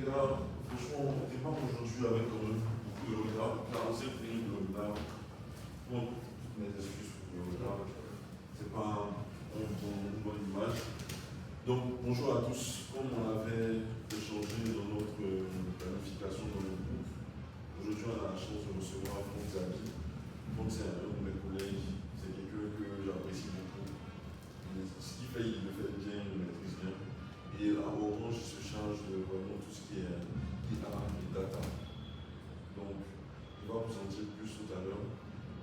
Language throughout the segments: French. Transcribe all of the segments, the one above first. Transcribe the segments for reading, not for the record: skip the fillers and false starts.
là, franchement, on démarre aujourd'hui avec quand même beaucoup de retard. 45 minutes de retard. Bon, toutes mes excuses pour le retard. C'est pas une bonne image. Donc, bonjour à tous. Comme on avait échangé dans notre planification dans le groupe, aujourd'hui on a la chance de recevoir Franck Zabi. Franck, c'est un de mes collègues. C'est quelqu'un que j'apprécie beaucoup. Ce qu'il fait, il le fait bien, il le maîtrise bien. Et à Orange, il se charge de vraiment tout ce qui est IA et data. Donc, il va vous en dire plus tout à l'heure.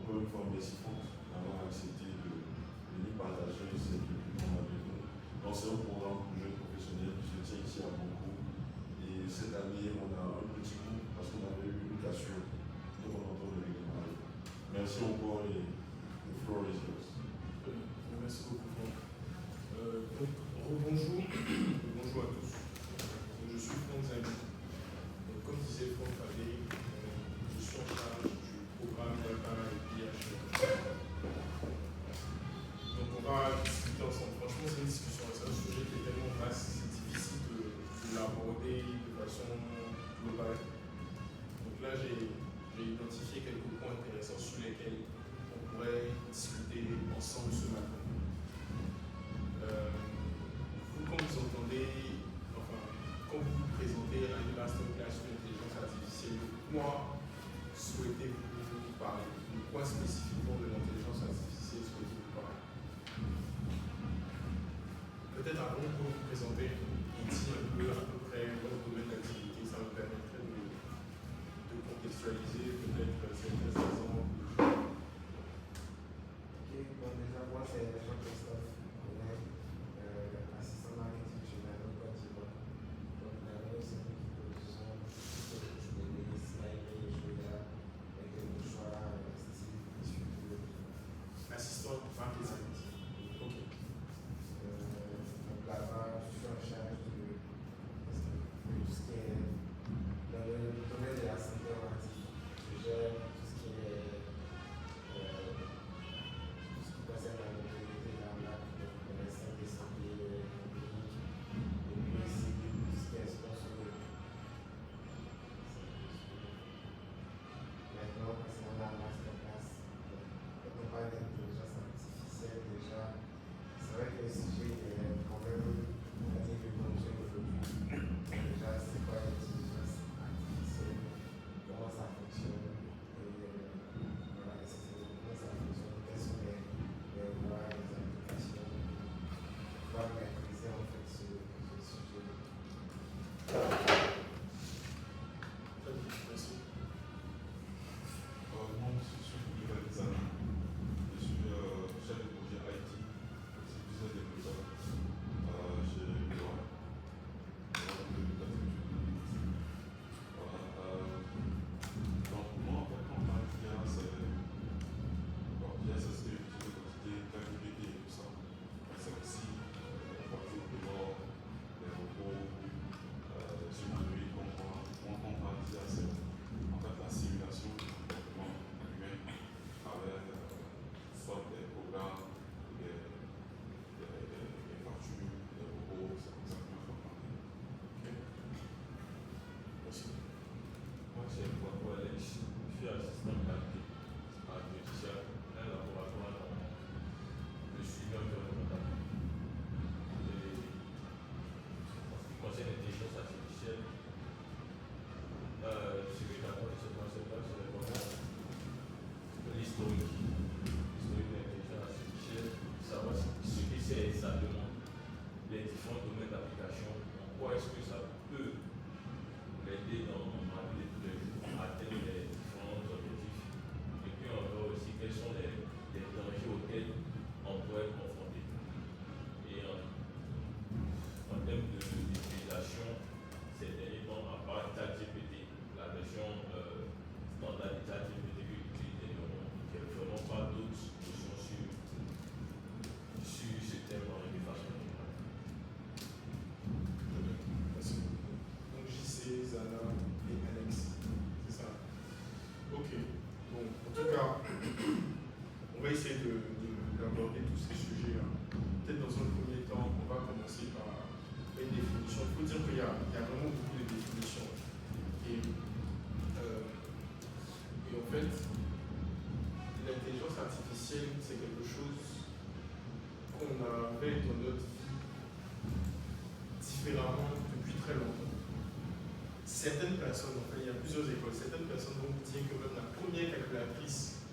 Encore une fois, merci Franck d'avoir accepté de venir partager cette temps avec nous. Donc, c'est un programme pour jeunes professionnels qui se tient ici à Banco. Et cette année, on a un petit groupe parce qu'on avait eu une cassure. Donc, on entend le démarrer. Merci encore et le floor is yours. Merci beaucoup, Franck. Bonjour. Bonjour à tous. Je suis Franck Zabi. Comme disait Franck Fabé, je suis en charge du programme Data et PH. Donc on va discuter ensemble. Franchement, c'est une discussion, c'est un sujet qui est tellement vaste, c'est difficile de l'aborder de façon globale. Donc là, j'ai identifié quelques points intéressants sur lesquels on pourrait discuter ensemble ce matin. Vous, quand vous entendez, enfin, quand vous vous présentez à une masterclass sur l'intelligence artificielle, moi, souhaitez-vous parler? De quoi spécifiquement de l'intelligence artificielle souhaitez-vous parler? Peut-être avant de vous présenter, et dire un peu à peu près votre domaine d'activité, ça me permettrait de contextualiser peut-être certains exemples. Ok, bon, déjà, moi, c'est Jean-Christophe, assistant marketing chez Nano Côte d'Ivoire. Donc, Nano, c'est une équipe de gestion des slides, des chouïas, avec des mouchoirs, style, essuie-tout. Assistant marketing. Ok. Donc, là-bas, je suis en charge de tout ce qui est dans le domaine de la santé romantique. Je gère tout ce qui est tout ce qui concerne la mobilité dans le centre de santé clinique et puis aussi tout ce qui est sponsorisé. Maintenant, concernant la masterclass, quand on parle d'intelligence artificielle, déjà, c'est vrai que le sujet est quand même, on va dire, le conjoint aujourd'hui. Déjà, c'est quoi l'intelligence artificielle, comment ça fonctionne, et voilà, comment ça fonctionne, quelles sont les lois, les applications, on va maîtriser en fait ce sujet. Très bien, merci. Moi, je suis Olivier Zana. Je suis chef de projet IT, aussi business développeur chez Loa. Donc, moi, en fait, quand on parle d'IA, c'est ce que j'utilise au quotidien, ChatGPT et tout ça. C'est aussi les voitures de bord, les robots, sur Android, on parle d'IA, c'est en fait la simulation du comportement humain avec soit des programmes, des voitures, des robots, c'est comme ça qu'on va parler. Merci. Moi, c'est Bobo Alex, je suis assistant qualité à Méticia, un laboratoire de suivi environnemental. Et en ce qui concerne l'intelligence artificielle, ce que j'apprends de ce concept-là, c'est vraiment l'historique de l'intelligence artificielle, savoir ce que c'est exactement, les différents domaines d'application, en quoi est-ce que ça peut l'aider dans ma vie de tous les jours à atteindre les différents objectifs. Et puis on voit aussi quels sont les dangers auxquels on pourrait être confronté. Et en termes d'utilisation, ces derniers temps, à part ChatGPT, la version standard de ChatGPT que j'utilise dernièrement, il n'y a vraiment pas d'autres notions sur ce thème de façon générale. Merci. faut dire qu'il y a vraiment beaucoup de définitions. Et en fait, l'intelligence artificielle, c'est quelque chose qu'on avait dans notre vie différemment depuis très longtemps. Certaines personnes, enfin, il y a plusieurs écoles, certaines personnes vont vous dire que même la première calculatrice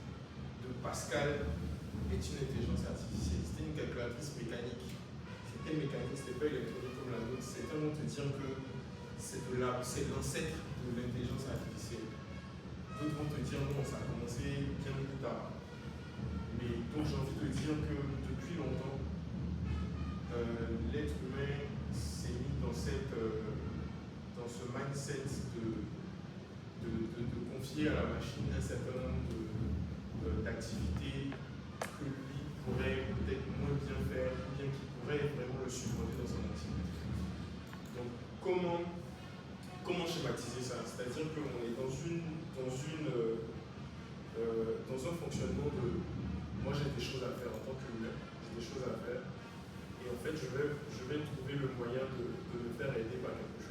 de Pascal est une intelligence artificielle. C'était une calculatrice mécanique. C'était mécanique, c'était pas électronique comme la nôtre. Certains vont te dire que c'est l'ancêtre de l'intelligence artificielle. D'autres vont te dire non, ça a commencé bien plus tard. Mais donc j'ai envie de dire que depuis longtemps, l'être humain s'est mis dans ce mindset de confier à la machine un certain nombre d'activités que lui pourrait peut-être moins bien faire, ou bien qui pourrait vraiment le supporter dans son activité. Donc comment schématiser ça? C'est-à-dire qu'on est dans un fonctionnement de moi j'ai des choses à faire en tant qu'humain, j'ai des choses à faire, et en fait je vais trouver le moyen de me faire aider par quelque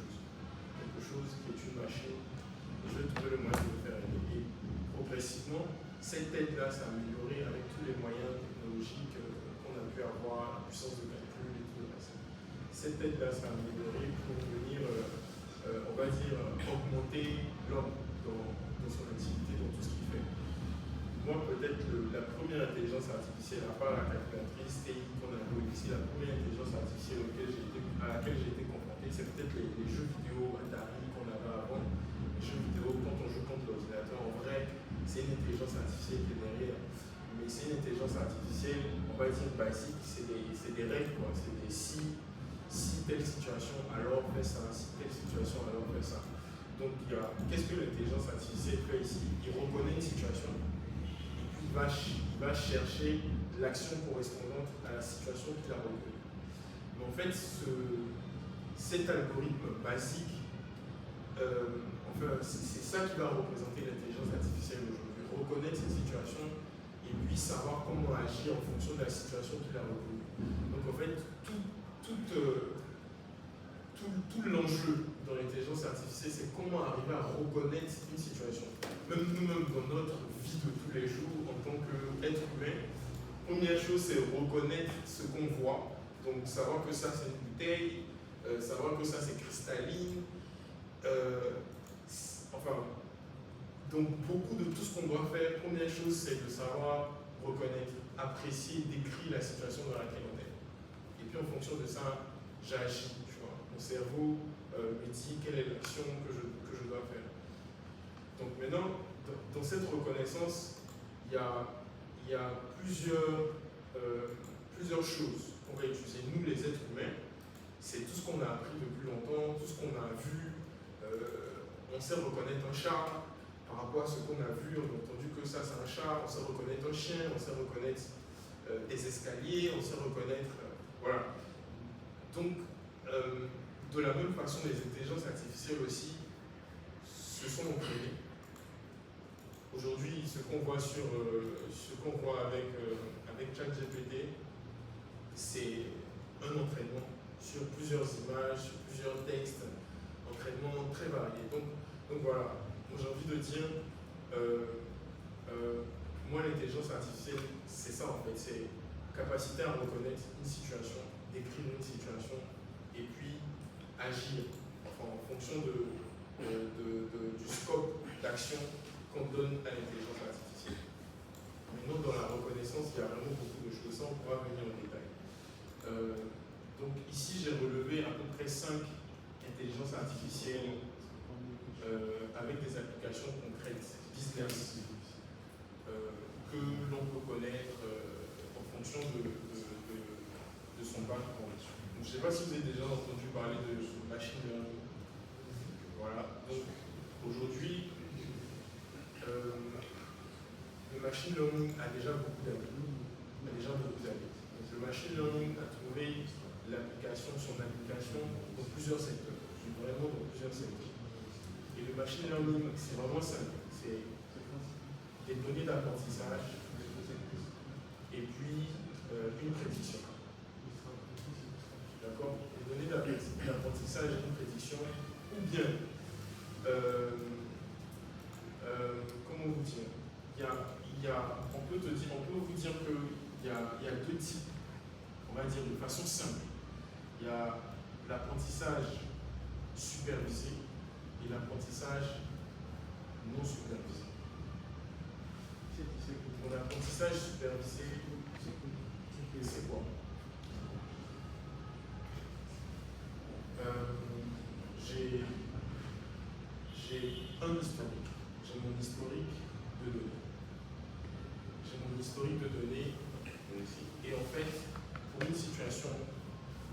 chose qui est une machine, et je vais trouver le moyen de me faire aider. Et progressivement, cette aide-là s'est améliorée avec tous les moyens technologiques qu'on a pu avoir, la puissance de calcul et tout le reste. Cette aide-là s'est améliorée pour venir, on va dire, augmenter l'homme dans son activité, dans tout ce qu'il fait. Moi, peut-être la première intelligence artificielle, à part la calculatrice TI qu'on a vu ici, la première intelligence artificielle à laquelle j'ai été confronté, c'est peut-être les jeux vidéo Atari qu'on avait avant. Les jeux vidéo, quand on joue contre l'ordinateur, en vrai, c'est une intelligence artificielle qui est derrière. Mais c'est une intelligence artificielle, on va dire basique, c'est des règles, quoi. C'est des si telle situation, alors fais ça, si telle situation, alors fais ça. Donc, qu'est-ce que l'intelligence artificielle fait ici? Il reconnaît une situation. Il va chercher l'action correspondante à la situation qu'il a reconnue. Mais en fait, cet algorithme basique, c'est ça qui va représenter l'intelligence artificielle aujourd'hui. Reconnaître cette situation et puis savoir comment agir en fonction de la situation qu'il a reconnue. Donc en fait, tout l'enjeu dans l'intelligence artificielle, c'est comment arriver à reconnaître une situation. Même nous-mêmes, dans notre vie de tous les jours, en tant qu'être humain, première chose, c'est reconnaître ce qu'on voit. Donc, savoir que ça, c'est une bouteille, savoir que ça, c'est cristalline. Donc, beaucoup de tout ce qu'on doit faire, première chose, c'est de savoir reconnaître, apprécier, décrire la situation dans laquelle on est. Et puis, en fonction de ça, j'agis. Mon cerveau me dit quelle est l'action que je dois faire. Donc maintenant, dans cette reconnaissance, il y a plusieurs choses qu'on va utiliser. Nous, les êtres humains, c'est tout ce qu'on a appris depuis longtemps, tout ce qu'on a vu. On sait reconnaître un chat par rapport à ce qu'on a vu. On a entendu que ça, c'est un chat. On sait reconnaître un chien, on sait reconnaître des escaliers, on sait reconnaître... voilà. Donc, de la même façon, les intelligences artificielles aussi se sont entraînées. Aujourd'hui, ce qu'on voit avec ChatGPT, c'est un entraînement sur plusieurs images, sur plusieurs textes, entraînement très varié. Donc voilà, moi j'ai envie de dire, moi l'intelligence artificielle, c'est ça en fait, c'est capacité à reconnaître une situation, décrire une situation, et puis agir en fonction du scope d'action qu'on donne à l'intelligence artificielle. Maintenant, dans la reconnaissance, il y a vraiment beaucoup de choses. Ça, on pourra venir en détail. Donc ici, j'ai relevé à peu près 5 intelligences artificielles avec des applications concrètes, business, que l'on peut connaître en fonction de son background. Je ne sais pas si vous avez déjà entendu parler de machine learning. Voilà. Donc, aujourd'hui, le machine learning a déjà beaucoup d'amis. Donc, le machine learning a trouvé son application dans plusieurs secteurs. Vraiment dans plusieurs secteurs. Et le machine learning, c'est vraiment simple. C'est des données d'apprentissage et puis une prédiction. D'accord? Des donner de l'apprentissage et une prédiction, ou bien, comment vous dire, on peut vous dire qu'il y a deux types, on va dire de façon simple. Il y a l'apprentissage supervisé et l'apprentissage non supervisé. Mon apprentissage supervisé, c'est quoi? J'ai un historique. J'ai mon historique de données. J'ai mon historique de données et en fait, pour une situation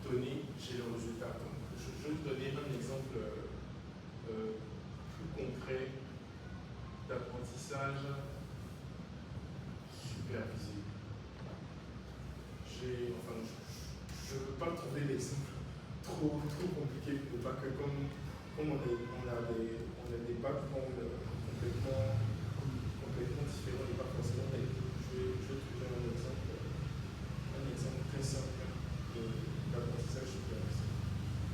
donnée, j'ai le résultat. Donc, je vais vous donner un exemple plus concret d'apprentissage supervisé. Je ne veux pas trouver l'exemple trop compliqué pour pas que comme on a des backgrounds complètement différents et pas forcément je vais trouver un exemple très simple d'apprentissage supervisé.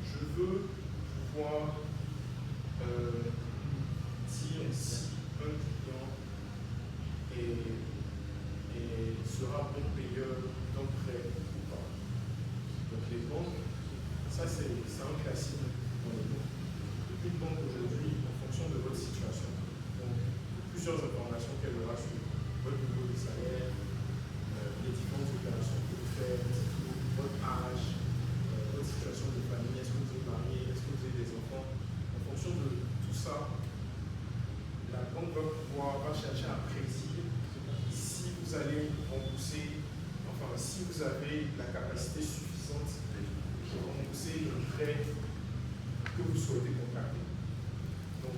Je veux pouvoir dire si un client sera bon payeur d'un prêt ou pas. Donc les banques, ça c'est un classique dans les banques. Une banque aujourd'hui, en fonction de votre situation, donc plusieurs informations qu'elle aura sur votre niveau de salaire, les différentes opérations que vous faites, votre âge, votre situation de famille, est-ce que vous êtes marié, est-ce que vous avez des enfants. En fonction de tout ça, la banque va chercher à prédire si vous allez rembourser, enfin si vous avez la capacité suffisante de rembourser le prêt que vous souhaitez contracter. Donc,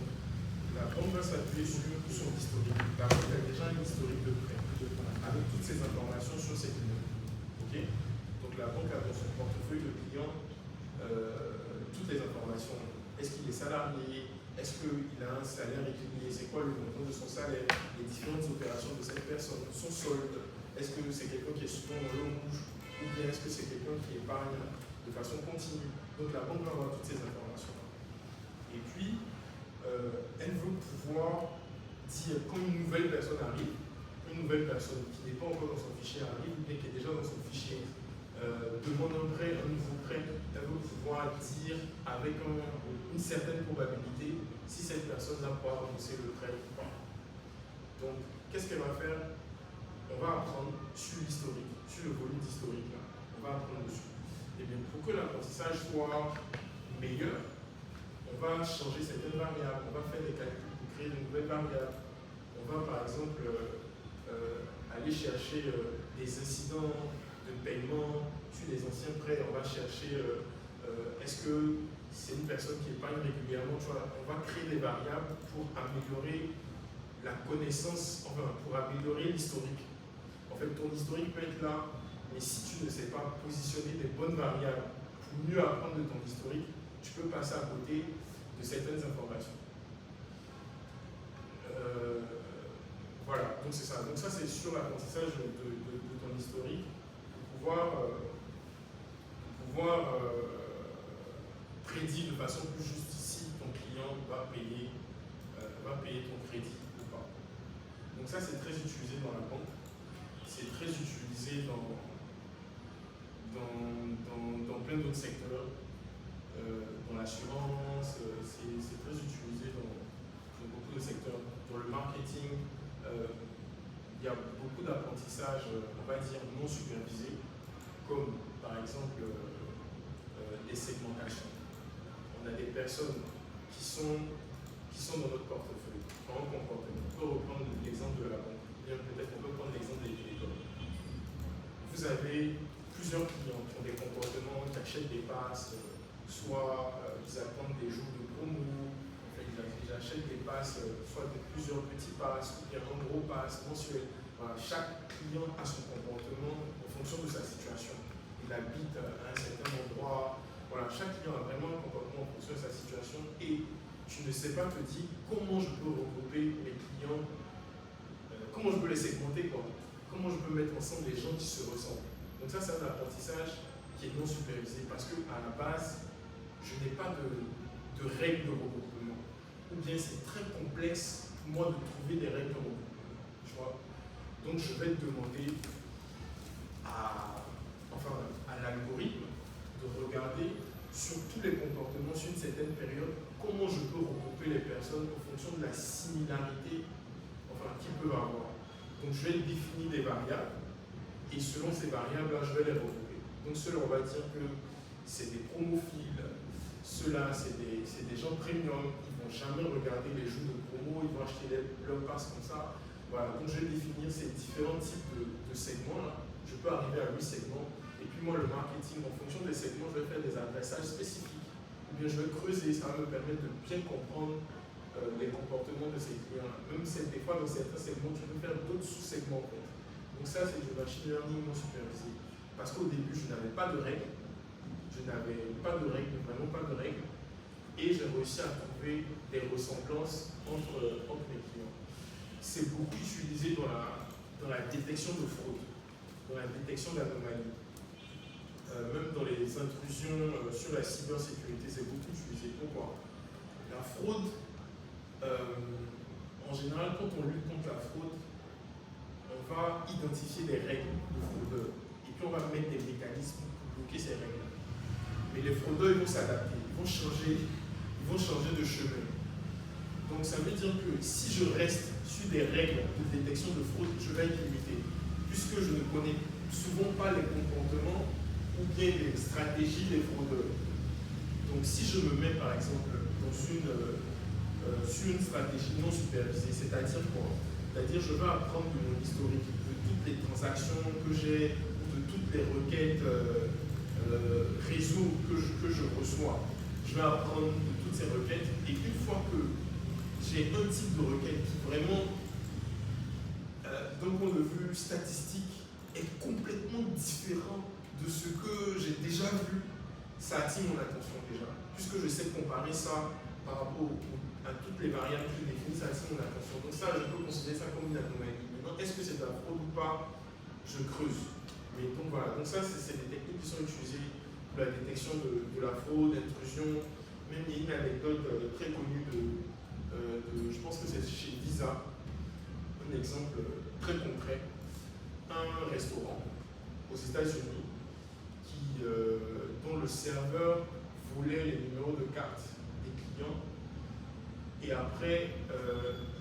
la banque va s'appuyer sur son historique. La banque a déjà un historique de prêt, avec toutes ces informations sur ses clients. Okay? Donc, la banque a dans son portefeuille de clients toutes les informations. Est-ce qu'il est salarié? Est-ce qu'il a un salaire régulier? C'est quoi le montant de son salaire? Les différentes opérations de cette personne, son solde? Est-ce que c'est quelqu'un qui est souvent dans le rouge? Ou bien est-ce que c'est quelqu'un qui épargne de façon continue? Donc la banque va avoir toutes ces informations. Et puis, elle veut pouvoir dire quand une nouvelle personne arrive, une nouvelle personne qui n'est pas encore dans son fichier arrive, ou bien qui est déjà dans son fichier, demande un prêt, un nouveau prêt, elle veut pouvoir dire avec une certaine probabilité si cette personne-là pourra rembourser le prêt ou pas. Donc, qu'est-ce qu'elle va faire? On va apprendre sur l'historique, sur le volume d'historique là. On va apprendre dessus. Et bien, pour que l'apprentissage soit meilleur, on va changer certaines variables, on va faire des calculs pour créer de nouvelles variables. On va par exemple aller chercher des incidents de paiement sur les anciens prêts. On va chercher est-ce que c'est une personne qui épargne régulièrement. Tu vois, on va créer des variables pour améliorer la connaissance, enfin pour améliorer l'historique. En fait, ton historique peut être là, mais si tu ne sais pas positionner des bonnes variables pour mieux apprendre de ton historique, tu peux passer à côté de certaines informations. Voilà, donc c'est ça. Donc ça, c'est sur l'apprentissage de ton historique, pour pouvoir prédire de façon plus juste si ton client va payer ton crédit ou pas. Donc ça, c'est très utilisé dans la banque. C'est très utilisé dans plein d'autres secteurs. Dans l'assurance, c'est très utilisé dans beaucoup de secteurs. Dans le marketing, il y a beaucoup d'apprentissage, on va dire, non supervisé, comme par exemple les segmentations. On a des personnes qui sont dans notre portefeuille, dans notre comportement. On peut reprendre l'exemple de la banque, bien peut-être on peut prendre l'exemple des télécoms. Vous avez plusieurs clients qui ont des comportements, qui achètent des passes, soit ils attendent des jours de promo, en fait, ils achètent des passes, soit de plusieurs petits passes, ou bien un gros pass mensuel. Voilà, chaque client a son comportement en fonction de sa situation. Il habite à un certain endroit. Voilà, chaque client a vraiment un comportement en fonction de sa situation et tu ne sais pas te dire comment je peux regrouper mes clients, comment je peux les segmenter, quoi. Comment je peux mettre ensemble les gens qui se ressemblent. Donc ça, c'est un apprentissage qui est non supervisée parce qu'à la base, je n'ai pas de règles de regroupement. Ou bien c'est très complexe pour moi de trouver des règles de regroupement. Tu vois? Donc je vais demander à l'algorithme de regarder sur tous les comportements sur une certaine période comment je peux regrouper les personnes en fonction de la similarité qu'ils peuvent avoir. Donc je vais définir des variables et selon ces variables-là, je vais les regrouper. Donc ceux-là, on va dire que c'est des promophiles, ceux-là, c'est des gens premium, ils ne vont jamais regarder les jeux de promo, ils vont acheter leur passe comme ça. Voilà, donc je vais définir ces différents types de segments-là. Je peux arriver à 8 segments. Et puis moi, le marketing, en fonction des segments, je vais faire des adressages spécifiques. Ou bien je vais creuser, ça va me permettre de bien comprendre les comportements de ces clients-là. Même des fois, dans certains segments, tu peux faire d'autres sous-segments. Donc ça, c'est du machine learning non supervisé. Parce qu'au début, je n'avais pas de règles. Je n'avais pas de règles, vraiment pas de règles. Et j'ai réussi à trouver des ressemblances entre mes clients. C'est beaucoup utilisé dans la détection de fraude, dans la détection d'anomalies. Même dans les intrusions sur la cybersécurité, c'est beaucoup utilisé. Pourquoi? La fraude, en général, quand on lutte contre la fraude, on va identifier des règles de fraudeurs. Et puis on va mettre des mécanismes pour bloquer ces règles. Mais les fraudeurs, ils vont s'adapter, ils vont changer de chemin. Donc ça veut dire que si je reste sur des règles de détection de fraude, je vais être limité. Puisque je ne connais souvent pas les comportements ou bien les stratégies des fraudeurs. Donc si je me mets par exemple sur une stratégie non supervisée, c'est-à-dire quoi? C'est-à-dire je vais apprendre de mon historique, de toutes les transactions que j'ai, de toutes les requêtes réseau que je reçois. Je vais apprendre de toutes ces requêtes et une fois que j'ai un type de requête qui vraiment, d'un point de vue statistique, est complètement différent de ce que j'ai déjà vu, ça attire mon attention déjà. Puisque je sais comparer ça par rapport à toutes les variables que je définis, ça attire mon attention. Donc ça, je peux considérer ça comme une anomalie. Maintenant, est-ce que c'est de la fraude ou pas? Je creuse. Mais donc voilà, donc ça, c'est des techniques qui sont utilisées pour la détection de la fraude, d'intrusion. Même il y a une anecdote très connue je pense que c'est chez Visa, un exemple très concret. Un restaurant aux États-Unis dont le serveur volait les numéros de carte des clients et après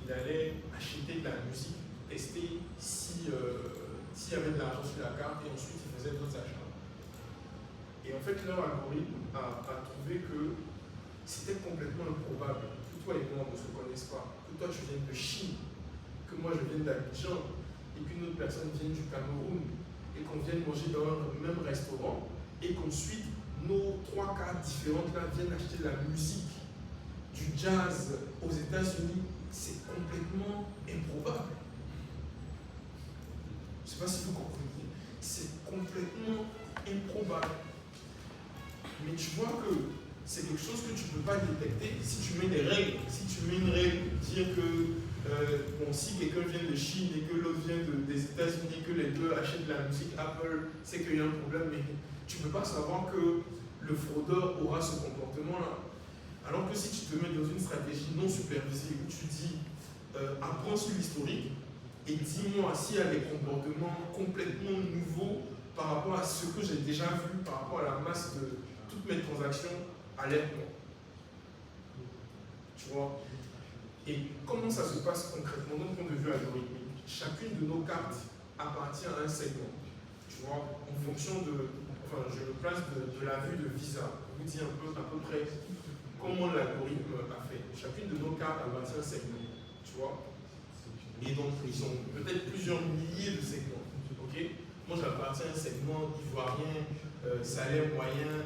il allait acheter de la musique, tester s'il y avait de l'argent sur la carte et ensuite il faisait d'autres achats. Et en fait leur algorithme a trouvé que c'était complètement improbable que toi et moi on ne se connaisse pas, que toi tu viennes de Chine, que moi je vienne d'Abidjan et qu'une autre personne vienne du Cameroun et qu'on vienne manger dans un même restaurant et qu'ensuite nos 3 cartes différentes là viennent acheter de la musique, du jazz aux États-Unis, c'est complètement improbable. Je ne sais pas si vous comprenez, c'est complètement improbable. Mais tu vois que c'est quelque chose que tu ne peux pas détecter si tu mets des règles. Si tu mets une règle, dire que si quelqu'un vient de Chine et que l'autre vient des États-Unis, que les deux achètent de la musique Apple, c'est qu'il y a un problème, mais tu ne peux pas savoir que le fraudeur aura ce comportement-là. Alors que si tu te mets dans une stratégie non supervisée où tu dis apprends sur l'historique et dis-moi s'il y a des comportements complètement nouveaux par rapport à ce que j'ai déjà vu, par rapport à la masse de toutes mes transactions, alerte-moi. Tu vois? Et comment ça se passe concrètement d'un point de vue algorithmique? Chacune de nos cartes appartient à un segment. Tu vois? En fonction je me place de la vue de Visa. Je vous dis un peu à peu près comment l'algorithme a fait. Chacune de nos cartes appartient à un segment. Tu vois? Et donc, ils ont peut-être plusieurs milliers de segments. Ok? Moi, j'appartiens à un segment ivoirien, salaire moyen,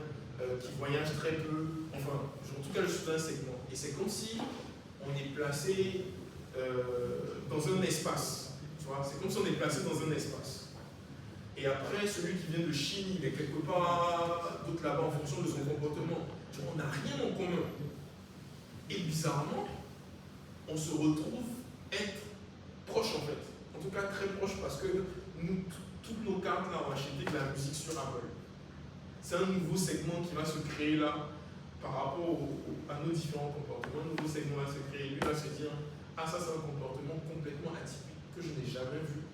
qui voyage très peu. Enfin, en tout cas, je suis dans un segment. Et c'est comme si on est placé dans un espace. Tu vois? C'est comme si on est placé dans un espace. Et après, celui qui vient de Chine, il est quelque part d'autre là-bas en fonction de son comportement. Tu vois, on n'a rien en commun. Et bizarrement, on se retrouve être proche en fait. En tout cas, très proche parce que nous, toutes nos cartes là, ont acheté de la musique sur Apple. c'est un nouveau segment qui va se créer là par rapport à nos différents comportements. Un nouveau segment va se créer. Lui va se dire, ah ça c'est un comportement complètement atypique que je n'ai jamais vu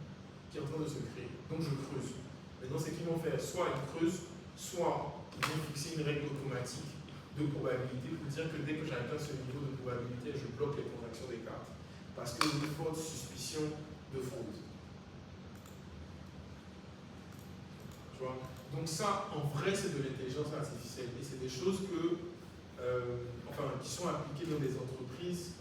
qui est en train de se créer. Donc je creuse. Maintenant c'est qu'ils vont faire, soit ils creusent, soit ils vont fixer une règle automatique de probabilité pour dire que dès que j'atteins ce niveau de probabilité, je bloque les transactions des cartes. Parce qu'il y a une forte suspicion de fraude. Tu vois? Donc ça, en vrai, c'est de l'intelligence artificielle. Et c'est des choses qui sont appliquées dans des entreprises,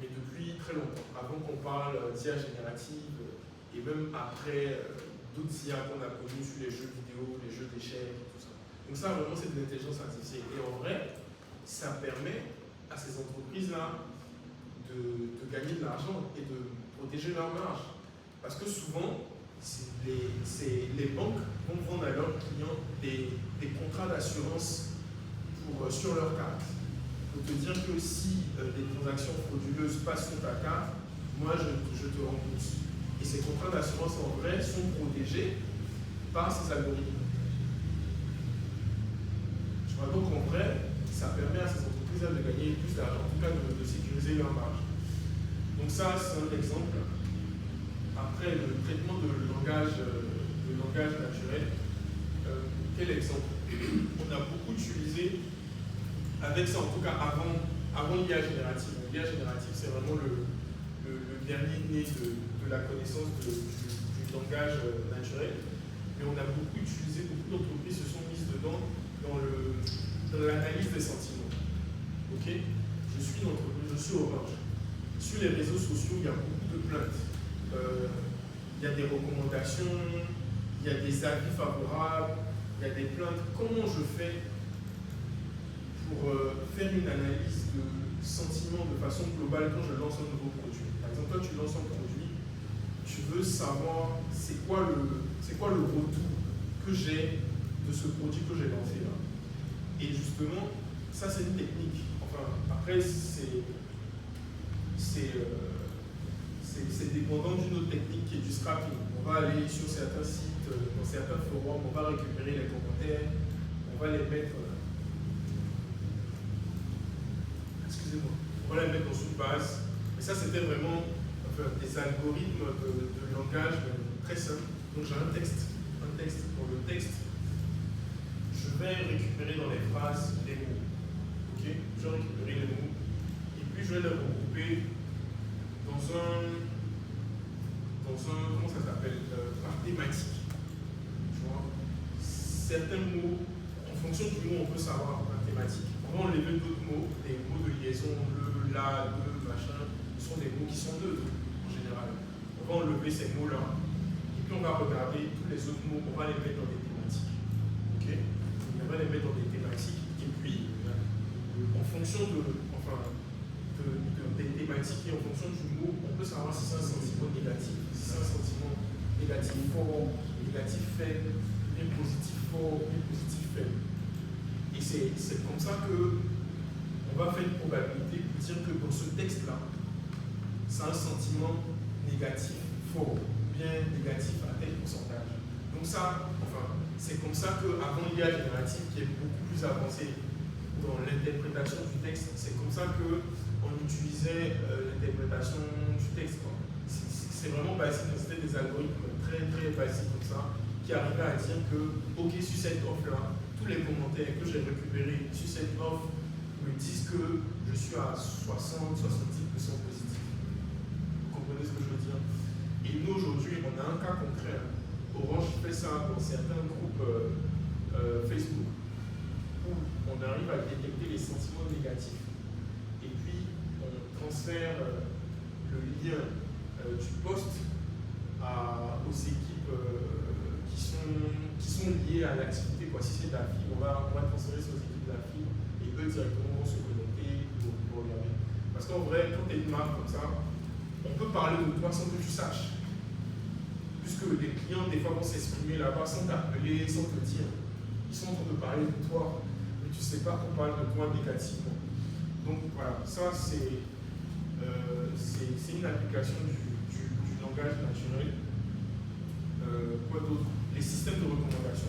mais depuis très longtemps. Avant qu'on parle d'IA générative, et même après d'autres IA qu'on a connues sur les jeux vidéo, les jeux d'échecs et tout ça. Donc ça, vraiment, c'est de l'intelligence artificielle. Et en vrai, ça permet à ces entreprises-là de gagner de l'argent et de protéger leur marge. Parce que souvent, les banques vont vendre à leurs clients des contrats d'assurance sur leur carte. Pour te dire que si des transactions frauduleuses passent sur ta carte, moi je te rembourse. Et ces contrats d'assurance en vrai sont protégés par ces algorithmes. Tu vois, donc en vrai, ça permet à ces entreprises de gagner plus d'argent, en tout cas de sécuriser leur marge. Donc ça, c'est un exemple. Après, le traitement de langage naturel, quel exemple? On a beaucoup utilisé, avec ça en tout cas avant l'IA générative. L'IA générative, c'est vraiment le dernier né de la connaissance du langage naturel. Mais on a beaucoup utilisé, beaucoup d'entreprises se sont mises dedans dans l'analyse des sentiments. Ok? Je suis une entreprise, je suis Orange. Sur les réseaux sociaux, il y a beaucoup de plaintes. Il y a des recommandations, il y a des avis favorables, il y a des plaintes. Comment je fais pour faire une analyse de sentiments de façon globale quand je lance un nouveau produit? Par exemple, quand tu lances un produit, tu veux savoir c'est quoi le retour que j'ai de ce produit que j'ai lancé là. Et justement, ça c'est une technique. Enfin, après, c'est dépendant d'une autre technique qui est du scrapping. On va aller sur certains sites, dans certains forums, on va récupérer les commentaires, on va les mettre. Excusez-moi. On va les mettre dans une base. Et ça, c'était vraiment des algorithmes de langage très simples. Donc j'ai un texte. Pour le texte, je vais récupérer dans les phrases les mots. Ok? Je vais récupérer les mots. Et puis je vais les regrouper dans un comment ça s'appelle, par thématique. Tu vois, certains mots, en fonction du mot, on peut savoir par thématique. On va enlever d'autres mots, des mots de liaison, le, la, le, machin, ce sont des mots qui sont neutres en général. On va enlever ces mots-là, et puis on va regarder tous les autres mots, on va les mettre dans des thématiques. Ok? On va les mettre dans des thématiques, et puis, en fonction des thématiques et en fonction du mot, on peut savoir si c'est un sentiment négatif, si c'est un sentiment négatif fort, négatif faible, bien positif fort, bien positif faible. Et c'est comme ça qu'on va faire une probabilité pour dire que dans ce texte-là, c'est un sentiment négatif fort, bien négatif à tel pourcentage. Donc ça, c'est comme ça qu'avant l'IA générative qui est beaucoup plus avancée dans l'interprétation du texte, c'est comme ça qu'on utilisait l'interprétation du texte. C'est vraiment basique, c'était des algorithmes très très basiques comme ça, qui arrivaient à dire que, ok, sur cette offre-là, tous les commentaires que j'ai récupérés sur cette offre me disent que je suis à 60-70% positif. Vous comprenez ce que je veux dire? Et nous aujourd'hui, on a un cas concret. Orange fait ça dans certains groupes Facebook, où on arrive à détecter les sentiments négatifs. Et puis, on transfère le lien du post aux équipes qui sont liées à l'activité. Si c'est de la fibre, on va transférer ça aux équipes de la fibre et eux directement vont se connecter pour regarder. Parce qu'en vrai, quand tu es une marque comme ça, on peut parler de toi sans que tu saches. Puisque les clients, des fois, vont s'exprimer là-bas sans t'appeler, sans te dire. Ils sont en train de parler de toi, mais tu ne sais pas qu'on parle de toi négativement. Donc voilà, ça c'est une application du langage naturel. Quoi d'autre? Les systèmes de recommandation.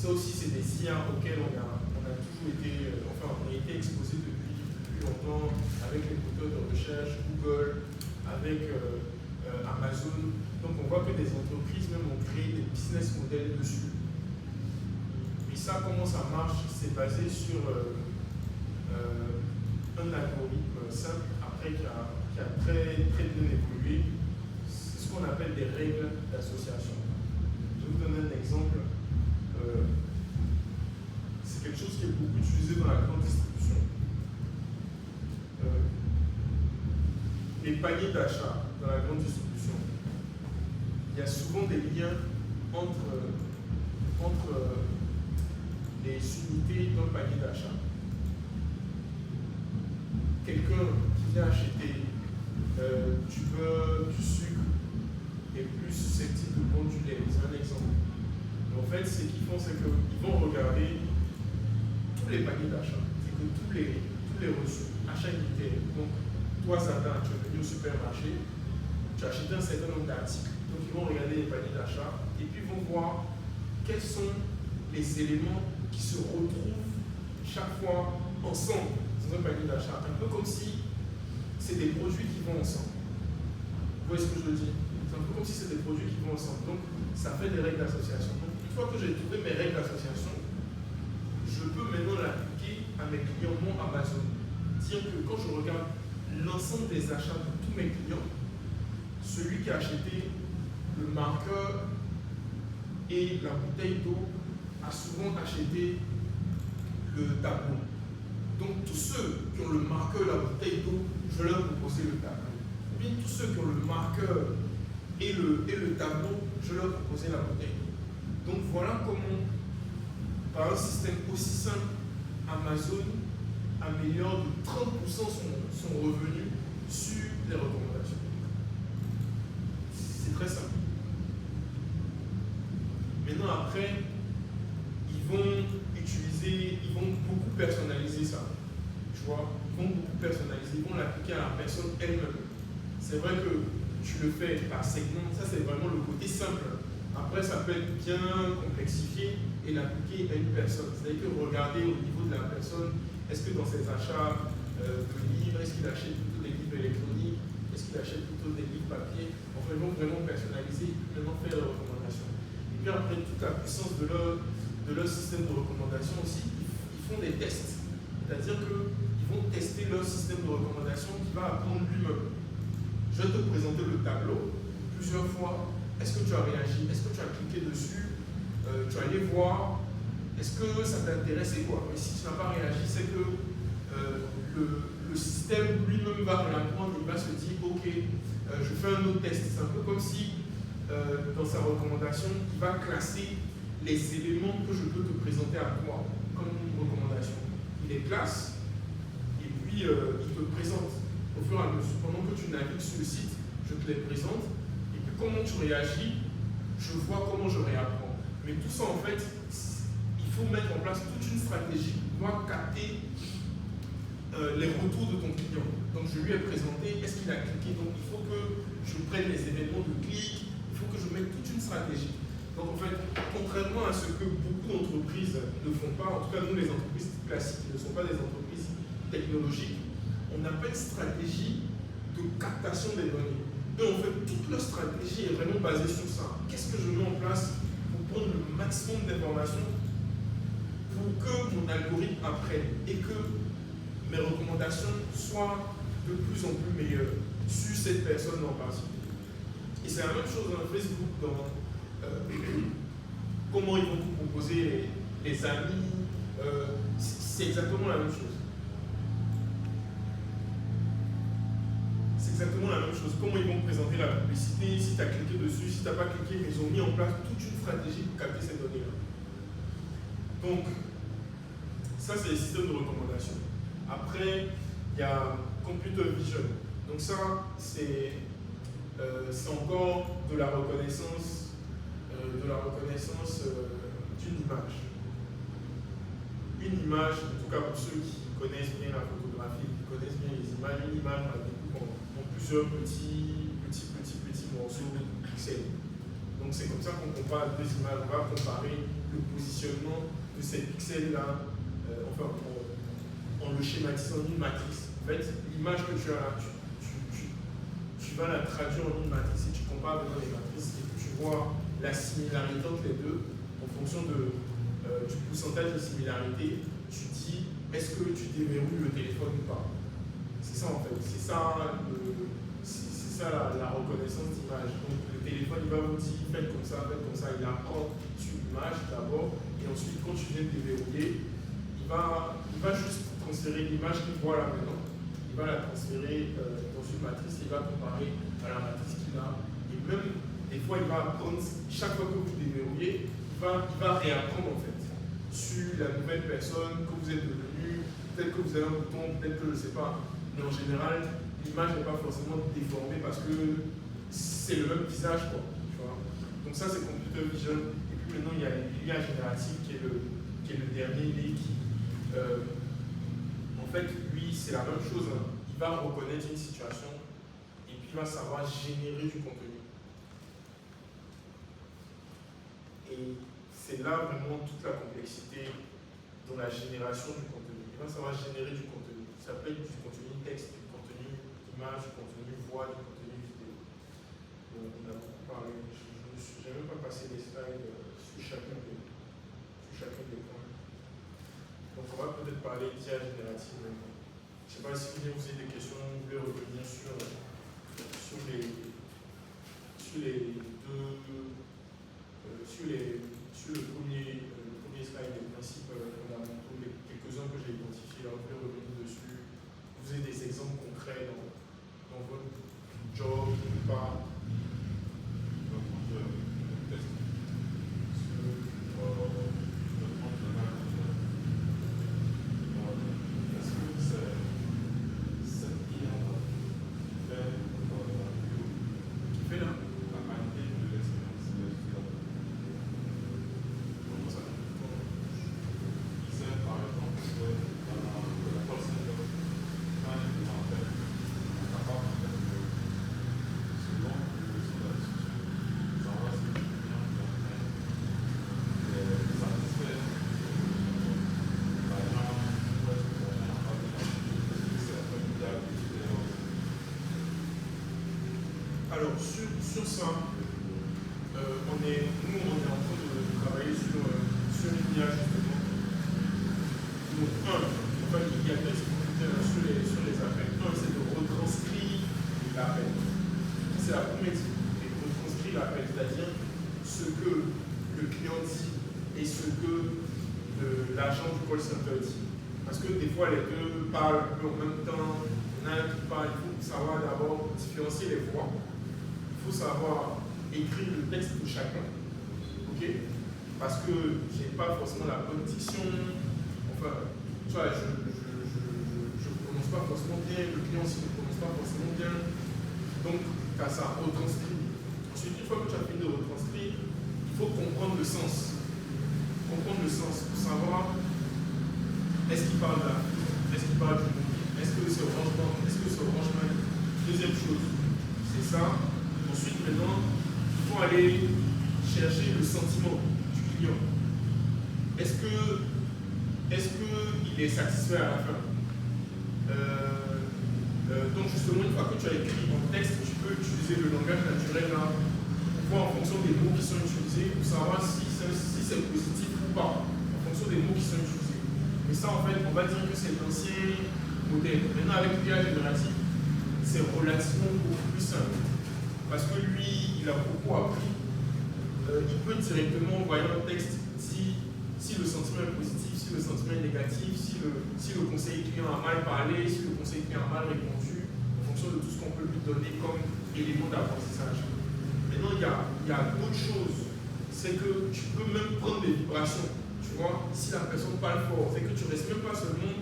Ça aussi, c'est des IA auxquels on a toujours été, on a été exposé depuis longtemps avec les moteurs de recherche, Google, avec Amazon. Donc on voit que des entreprises même ont créé des business models dessus. Et ça, comment ça marche? C'est basé sur un algorithme simple, après qui a très bien évolué. C'est ce qu'on appelle des règles d'association. Je vais vous donner un exemple. C'est quelque chose qui est beaucoup utilisé dans la grande distribution. Les paniers d'achat dans la grande distribution, il y a souvent des liens entre les unités d'un panier d'achat. Quelqu'un qui vient acheter du beurre, du sucre, est plus susceptible de prendre du lait. C'est un exemple. Mais en fait, ce qu'ils font, c'est qu'ils vont regarder tous les paniers d'achat. C'est que tous les reçus, achats unitaires. Donc, toi, Satan, tu es venu au supermarché, tu as acheté un certain nombre d'articles. Donc, ils vont regarder les paniers d'achat et puis ils vont voir quels sont les éléments qui se retrouvent chaque fois ensemble dans un panier d'achat. Un peu comme si c'est des produits qui vont ensemble. Vous voyez ce que je veux dire? C'est un peu comme si c'est des produits qui vont ensemble. Donc, ça fait des règles d'association. Donc, une fois que j'ai trouvé mes règles d'association, je peux maintenant l'appliquer à mes clients, non Amazon. Dire que quand je regarde l'ensemble des achats de tous mes clients, celui qui a acheté le marqueur et la bouteille d'eau a souvent acheté le tableau. Donc tous ceux qui ont le marqueur et la bouteille d'eau, je vais leur proposer le tableau. Ou bien tous ceux qui ont le marqueur et le tableau, je vais leur proposer la bouteille d'eau. Donc voilà comment, par un système aussi simple, Amazon améliore de 30% son revenu sur les recommandations. C'est très simple. Maintenant, après, ils vont beaucoup personnaliser ça. Tu vois, ils vont beaucoup personnaliser, ils vont l'appliquer à la personne elle-même. C'est vrai que tu le fais par segment, ça c'est vraiment le côté simple. Après, ça peut être bien complexifié et l'appliquer à une personne. C'est-à-dire que regarder au niveau de la personne, est-ce que dans ses achats de livres, est-ce qu'il achète plutôt des livres électroniques, est-ce qu'il achète plutôt des livres papier? Enfin, ils vont vraiment personnaliser, vraiment faire des recommandations. Et puis après, toute la puissance de leur système de recommandation aussi, ils font des tests. C'est-à-dire qu'ils vont tester leur système de recommandation qui va apprendre lui-même. Je vais te présenter le tableau plusieurs fois. Est-ce que tu as réagi? Est-ce que tu as cliqué dessus? Tu as allé voir? Est-ce que ça t'intéresse et quoi? Mais si tu n'as pas réagi, c'est que le système lui-même va réapprendre. Il va se dire, ok, je fais un autre test. C'est un peu comme si dans sa recommandation, il va classer les éléments que je peux te présenter à toi comme recommandation. Il les classe et puis il te présente au fur et à mesure. Pendant que tu navigues sur le site, je te les présente et puis comment tu réagis, je vois comment je réapprends. Mais tout ça en fait, il faut mettre en place toute une stratégie pour pouvoir capter les retours de ton client. Donc je lui ai présenté, est-ce qu'il a cliqué? Donc il faut que je prenne les événements de clic, il faut que je mette toute une stratégie. Donc en fait, contrairement à ce que beaucoup d'entreprises ne font pas, en tout cas nous les entreprises classiques qui ne sont pas des entreprises technologiques, on n'a pas une stratégie de captation des données. Et en fait, toute leur stratégie est vraiment basée sur ça. Qu'est-ce que je mets en place pour prendre le maximum d'informations pour que mon algorithme apprenne et que mes recommandations soient de plus en plus meilleures sur cette personne en particulier. Et c'est la même chose dans Facebook, dans comment ils vont vous proposer les amis, c'est exactement la même chose. C'est exactement la même chose. Comment ils vont présenter la publicité, si tu as cliqué dessus, si tu n'as pas cliqué, ils ont mis en place toute une stratégie pour capter ces données-là. Donc, ça c'est les systèmes de recommandation. Après, il y a Computer Vision. Donc ça, c'est encore de la reconnaissance d'une image. Une image, en tout cas pour ceux qui connaissent bien la photographie, qui connaissent bien les images, une image on la découpe en plusieurs petits morceaux de pixels. Donc c'est comme ça qu'on compare deux images. On va comparer le positionnement de ces pixels-là, en le schématisant en une matrice. En fait, l'image que tu as là, tu vas la traduire en une matrice et tu compares maintenant les matrices et tu vois la similarité entre les deux en fonction du pourcentage de similarité. Tu dis, est-ce que tu déverrouilles le téléphone ou pas? C'est ça en fait, c'est ça la reconnaissance d'image. Donc le téléphone il va vous dire faites comme ça, il apprend sur l'image d'abord et ensuite quand tu viens de déverrouiller, il va juste transférer l'image qu'il voit là maintenant, il va la transférer dans une matrice, il va comparer à la matrice qu'il a et même des fois il va apprendre, chaque fois que vous déverrouillez, il va réapprendre en fait sur la nouvelle personne que vous êtes devenu, peut-être que vous avez un bouton, peut-être que je ne sais pas. Mais en général, l'image n'est pas forcément déformée parce que c'est le même visage, quoi, tu vois. Donc ça, c'est computer vision. Et puis maintenant, il y a l'IA générative qui est le dernier né qui, en fait, lui, c'est la même chose. Hein. Il va reconnaître une situation et puis il va savoir générer du contenu. Et c'est là vraiment toute la complexité dans la génération du contenu. Il va savoir générer du contenu. Ça peut être du contenu texte, du contenu image, du contenu voix, du contenu vidéo. Donc, on a beaucoup parlé. Je n'ai même pas passé les slides sur chacun des points. Donc on va peut-être parler d'IA générative maintenant. Je ne sais pas si vous avez des questions, vous voulez revenir sur le premier slide, les principes fondamentaux, quelques-uns que j'ai identifiés, là, vous pouvez revenir dessus. Vous avez des exemples concrets dans votre job ou pas. Alors, sur ça, nous, on est en train de travailler sur une IA justement. Donc, il y a deux difficultés sur les appels. Un, c'est de retranscrire l'appel. C'est la première difficulté, de retranscrire l'appel, c'est-à-dire ce que le client dit et ce que l'agent du call center dit. Parce que des fois, les deux parlent un peu en même temps. Il y en a un qui parle, il faut savoir d'abord différencier les voix. Il faut savoir écrire le texte de chacun, ok? Parce que je n'ai pas forcément la bonne diction, enfin, tu vois, je ne prononce pas forcément bien, le client aussi ne prononce pas forcément bien, donc tu as ça, retranscrit. Ensuite, une fois que tu as fini de retranscrire, il faut comprendre le sens. Comprendre le sens, pour savoir est-ce qu'il parle là, est-ce qu'il parle du mot, est-ce que c'est rangement, est-ce que c'est rangement. Deuxième chose, c'est ça. Ensuite, maintenant, il faut aller chercher le sentiment du client. Est-ce qu'il est satisfait à la fin? Donc, justement, une fois que tu as écrit ton texte, tu peux utiliser le langage naturel là, pour voir en fonction des mots qui sont utilisés, pour savoir si c'est positif ou pas, en fonction des mots qui sont utilisés. Mais ça, en fait, on va dire que c'est l'ancien modèle. Maintenant, avec l'IA générative, c'est relativement beaucoup plus simple. Parce que lui, il a beaucoup appris. Il peut directement, en voyant le texte, dire si le sentiment est positif, si le sentiment est négatif, si le conseiller client a mal parlé, si le conseiller client a mal répondu, en fonction de tout ce qu'on peut lui donner comme élément d'apprentissage. Maintenant, il y a d'autres choses. C'est que tu peux même prendre des vibrations. Tu vois, si la personne parle fort, c'est que tu ne restes même pas seulement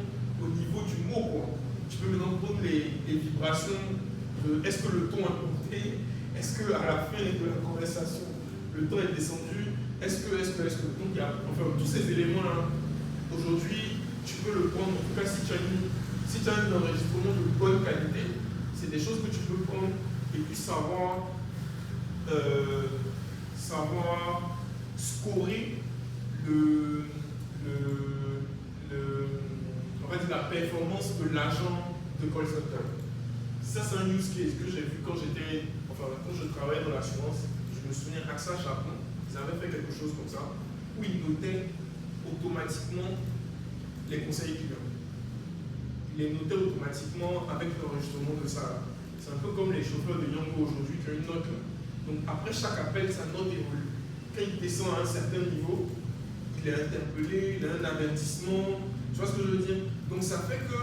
au niveau du mot, quoi. Tu peux maintenant prendre les vibrations de est-ce que le ton a monté, est-ce qu'à la fin de la conversation, le ton est descendu, est-ce que, donc il y a, enfin, tous ces éléments-là, aujourd'hui, tu peux le prendre, en tout cas, si tu as un enregistrement de bonne qualité, c'est des choses que tu peux prendre et puis savoir savoir scorer on va dire la performance de l'agent de call center. Ça, c'est un use case que j'ai vu quand je travaillais dans l'assurance. Je me souviens, AXA Japon, ils avaient fait quelque chose comme ça, où ils notaient automatiquement les conseils clients. Ils les notaient automatiquement avec l'enregistrement de ça. C'est un peu comme les chauffeurs de Yango aujourd'hui qui ont une note. Donc après chaque appel, sa note évolue. Quand il descend à un certain niveau, il est interpellé, il a un avertissement. Tu vois ce que je veux dire? Donc ça fait que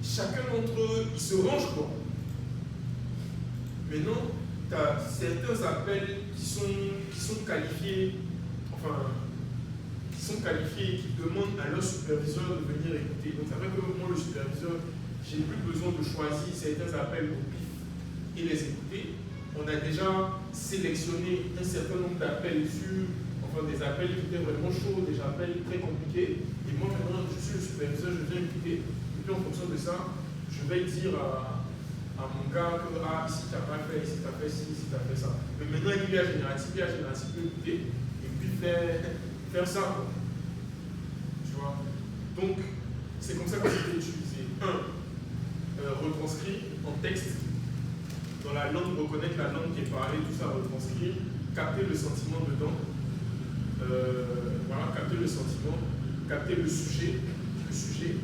chacun d'entre eux, il se range quoi. Maintenant, tu as certains appels qui sont qualifiés, qui demandent à leur superviseur de venir écouter. Donc ça fait que moi, le superviseur, j'ai plus besoin de choisir certains appels au pif et les écouter. On a déjà sélectionné un certain nombre d'appels des appels qui étaient vraiment chauds, des appels très compliqués. Et moi, maintenant, je suis le superviseur, je viens écouter. Et puis, en fonction de ça, je vais dire à mon gars que, ici, tu n'as pas fait, ici, tu as fait ci, ici, tu as fait ça. Mais maintenant, il y a génératif peut écouter et puis faire ça. Quoi. Tu vois? Donc, c'est comme ça que c'était utilisé. Retranscrit en texte, dans la langue, reconnaître la langue qui est parlée, tout ça, retranscrire, capter le sentiment dedans. Capter le sentiment, capter le sujet.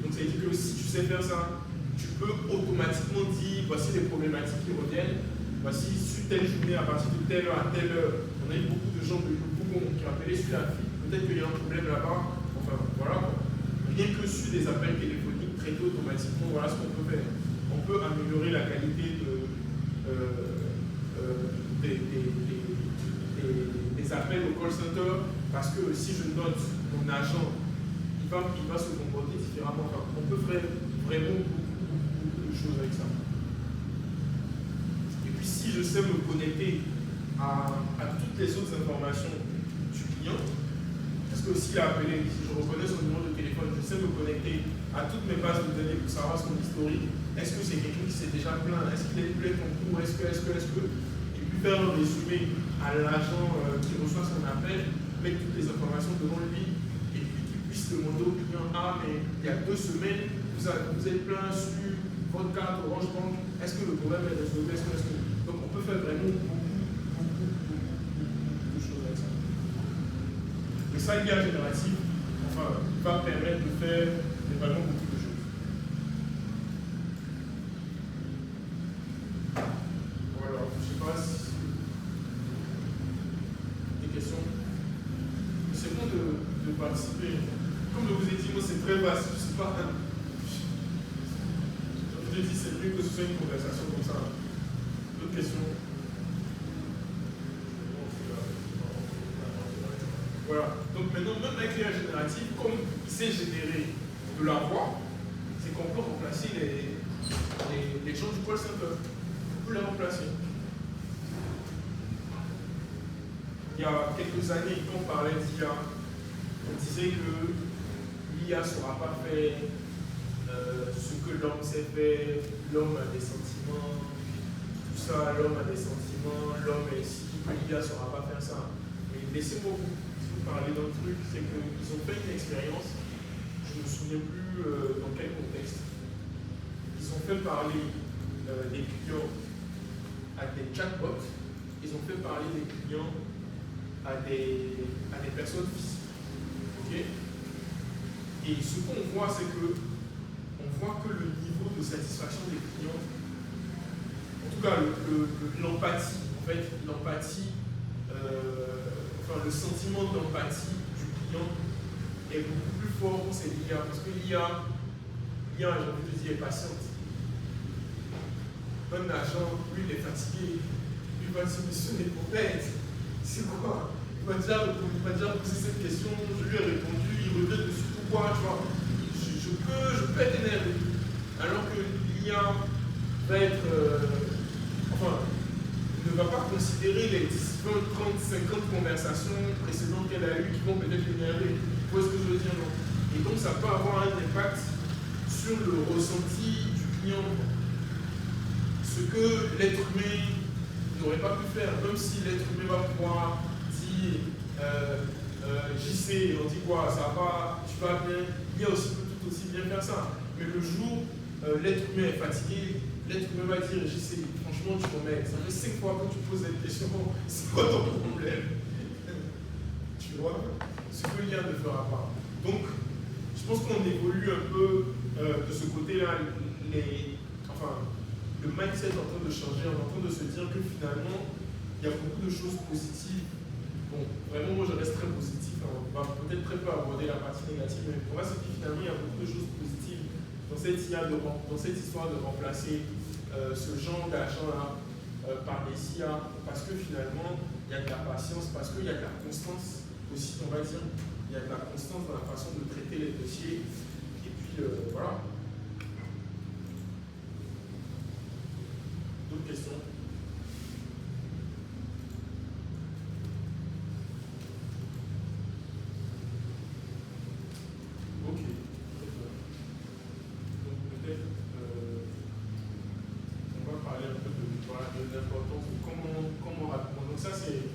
Donc ça veut dire que si tu sais faire ça, tu peux automatiquement dire voici les problématiques qui reviennent, voici sur telle journée à partir de telle heure à telle heure. On a eu beaucoup de gens qui ont appelé sur la fille, peut-être qu'il y a un problème là-bas. Enfin voilà. Rien que sur des appels téléphoniques traités automatiquement, voilà ce qu'on peut faire. On peut améliorer la qualité des appels au call center parce que si je note mon agent, il va se comporter différemment. Enfin, on peut faire vraiment beaucoup de choses avec ça. Et puis si je sais me connecter à toutes les autres informations du client, parce que s'il a appelé, si je reconnais son numéro de téléphone, je sais me connecter à toutes mes bases de données pour savoir son historique. Est-ce que c'est quelqu'un qui s'est déjà plaint? Est-ce qu'il est plaint en cours? Est-ce que? Et puis faire un résumé à l'agent qui reçoit son appel, mettre toutes les informations devant lui, et puis qu'il puisse demander au client, mais il y a 2 semaines, vous êtes plaint sur votre carte Orange Bank, est-ce que le problème est résolu? Donc on peut faire vraiment beaucoup de choses avec ça. Et ça, l'IA générative, va permettre de faire vraiment beaucoup de choses. Voilà, je ne sais pas si des questions. C'est bon de participer. Comme je vous ai dit, moi c'est très vaste. Je ne sais pas. Je vous ai dit, c'est mieux que ce soit une conversation comme ça. D'autres questions? Voilà. Donc maintenant, même avec l'IA générative, comme il sait générer de la voix, c'est qu'on peut remplacer les gens du call center. On peut les remplacer. Il y a quelques années, quand on parlait d'IA, on disait que l'IA ne saura pas faire ce que l'homme sait faire, l'homme a des sentiments, tout ça, l'homme a des sentiments, l'homme est ici, l'IA ne saura pas faire ça. Mais laissez-moi vous parler d'un truc, c'est qu'ils ont fait une expérience, je ne me souviens plus dans quel contexte, ils ont fait parler des clients à des chatbots, ils ont fait parler des clients à des personnes physiques. Okay? Et ce qu'on voit, c'est que on voit que le niveau de satisfaction des clients, en tout cas l'empathie, le sentiment d'empathie du client est beaucoup plus fort pour c'est l'IA, parce que l'IA, j'ai envie de dire, est patiente. Un agent, lui, il est fatigué, il va se missionner pour bête. C'est quoi? Il m'a déjà posé cette question, je lui ai répondu, il revient dessus, pourquoi, tu vois? Je peux être énervé. Alors que l'IA va être. Ne va pas considérer les 10, 20, 30, 50 conversations précédentes qu'elle a eues qui vont peut-être l'énerver. Vous voyez ce que je veux dire, non? Et donc ça peut avoir un impact sur le ressenti du client. Ce que l'être humain n'aurais pas pu faire, même si l'être humain va pouvoir dire JC, on dit quoi, ça va, tu vas bien, l'IA aussi peut tout aussi bien faire ça. Mais le jour l'être humain est fatigué, l'être humain va dire JC, franchement tu remets, ça fait 5 fois que tu poses cette question, c'est quoi ton problème? Tu vois, ce que l'IA ne fera pas. Donc, je pense qu'on évolue un peu de ce côté-là, le mindset est en train de changer, on est en train de se dire que finalement, il y a beaucoup de choses positives. Bon, vraiment, moi je reste très positif, hein. On va peut-être très peu aborder la partie négative, mais pour moi, c'est que finalement, il y a beaucoup de choses positives dans cette histoire de remplacer ce genre d'agent-là par des IA, parce que finalement, il y a de la patience, parce qu'il y a de la constance aussi, on va dire. Il y a de la constance dans la façon de traiter les dossiers. Et puis, voilà. D'autres questions? Ok. Donc peut-être on va parler un peu de l'importance de comment rapidement. Donc ça c'est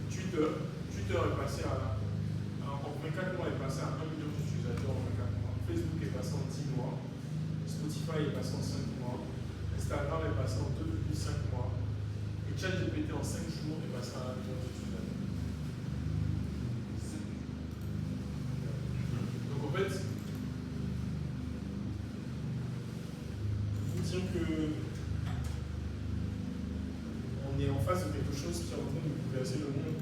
Twitter. Twitter est passé en 24 mois, est passé à 1 million d'utilisateurs en 24 mois. Facebook est passé en 10 mois. Spotify est passé en 5 mois. Instagram est passé en 2,5 mois. Et ChatGPT en 5 jours est passé à 1 million d'utilisateurs. Donc en fait, vous dire que on est en face de quelque chose qui est en train de bouleverser le monde.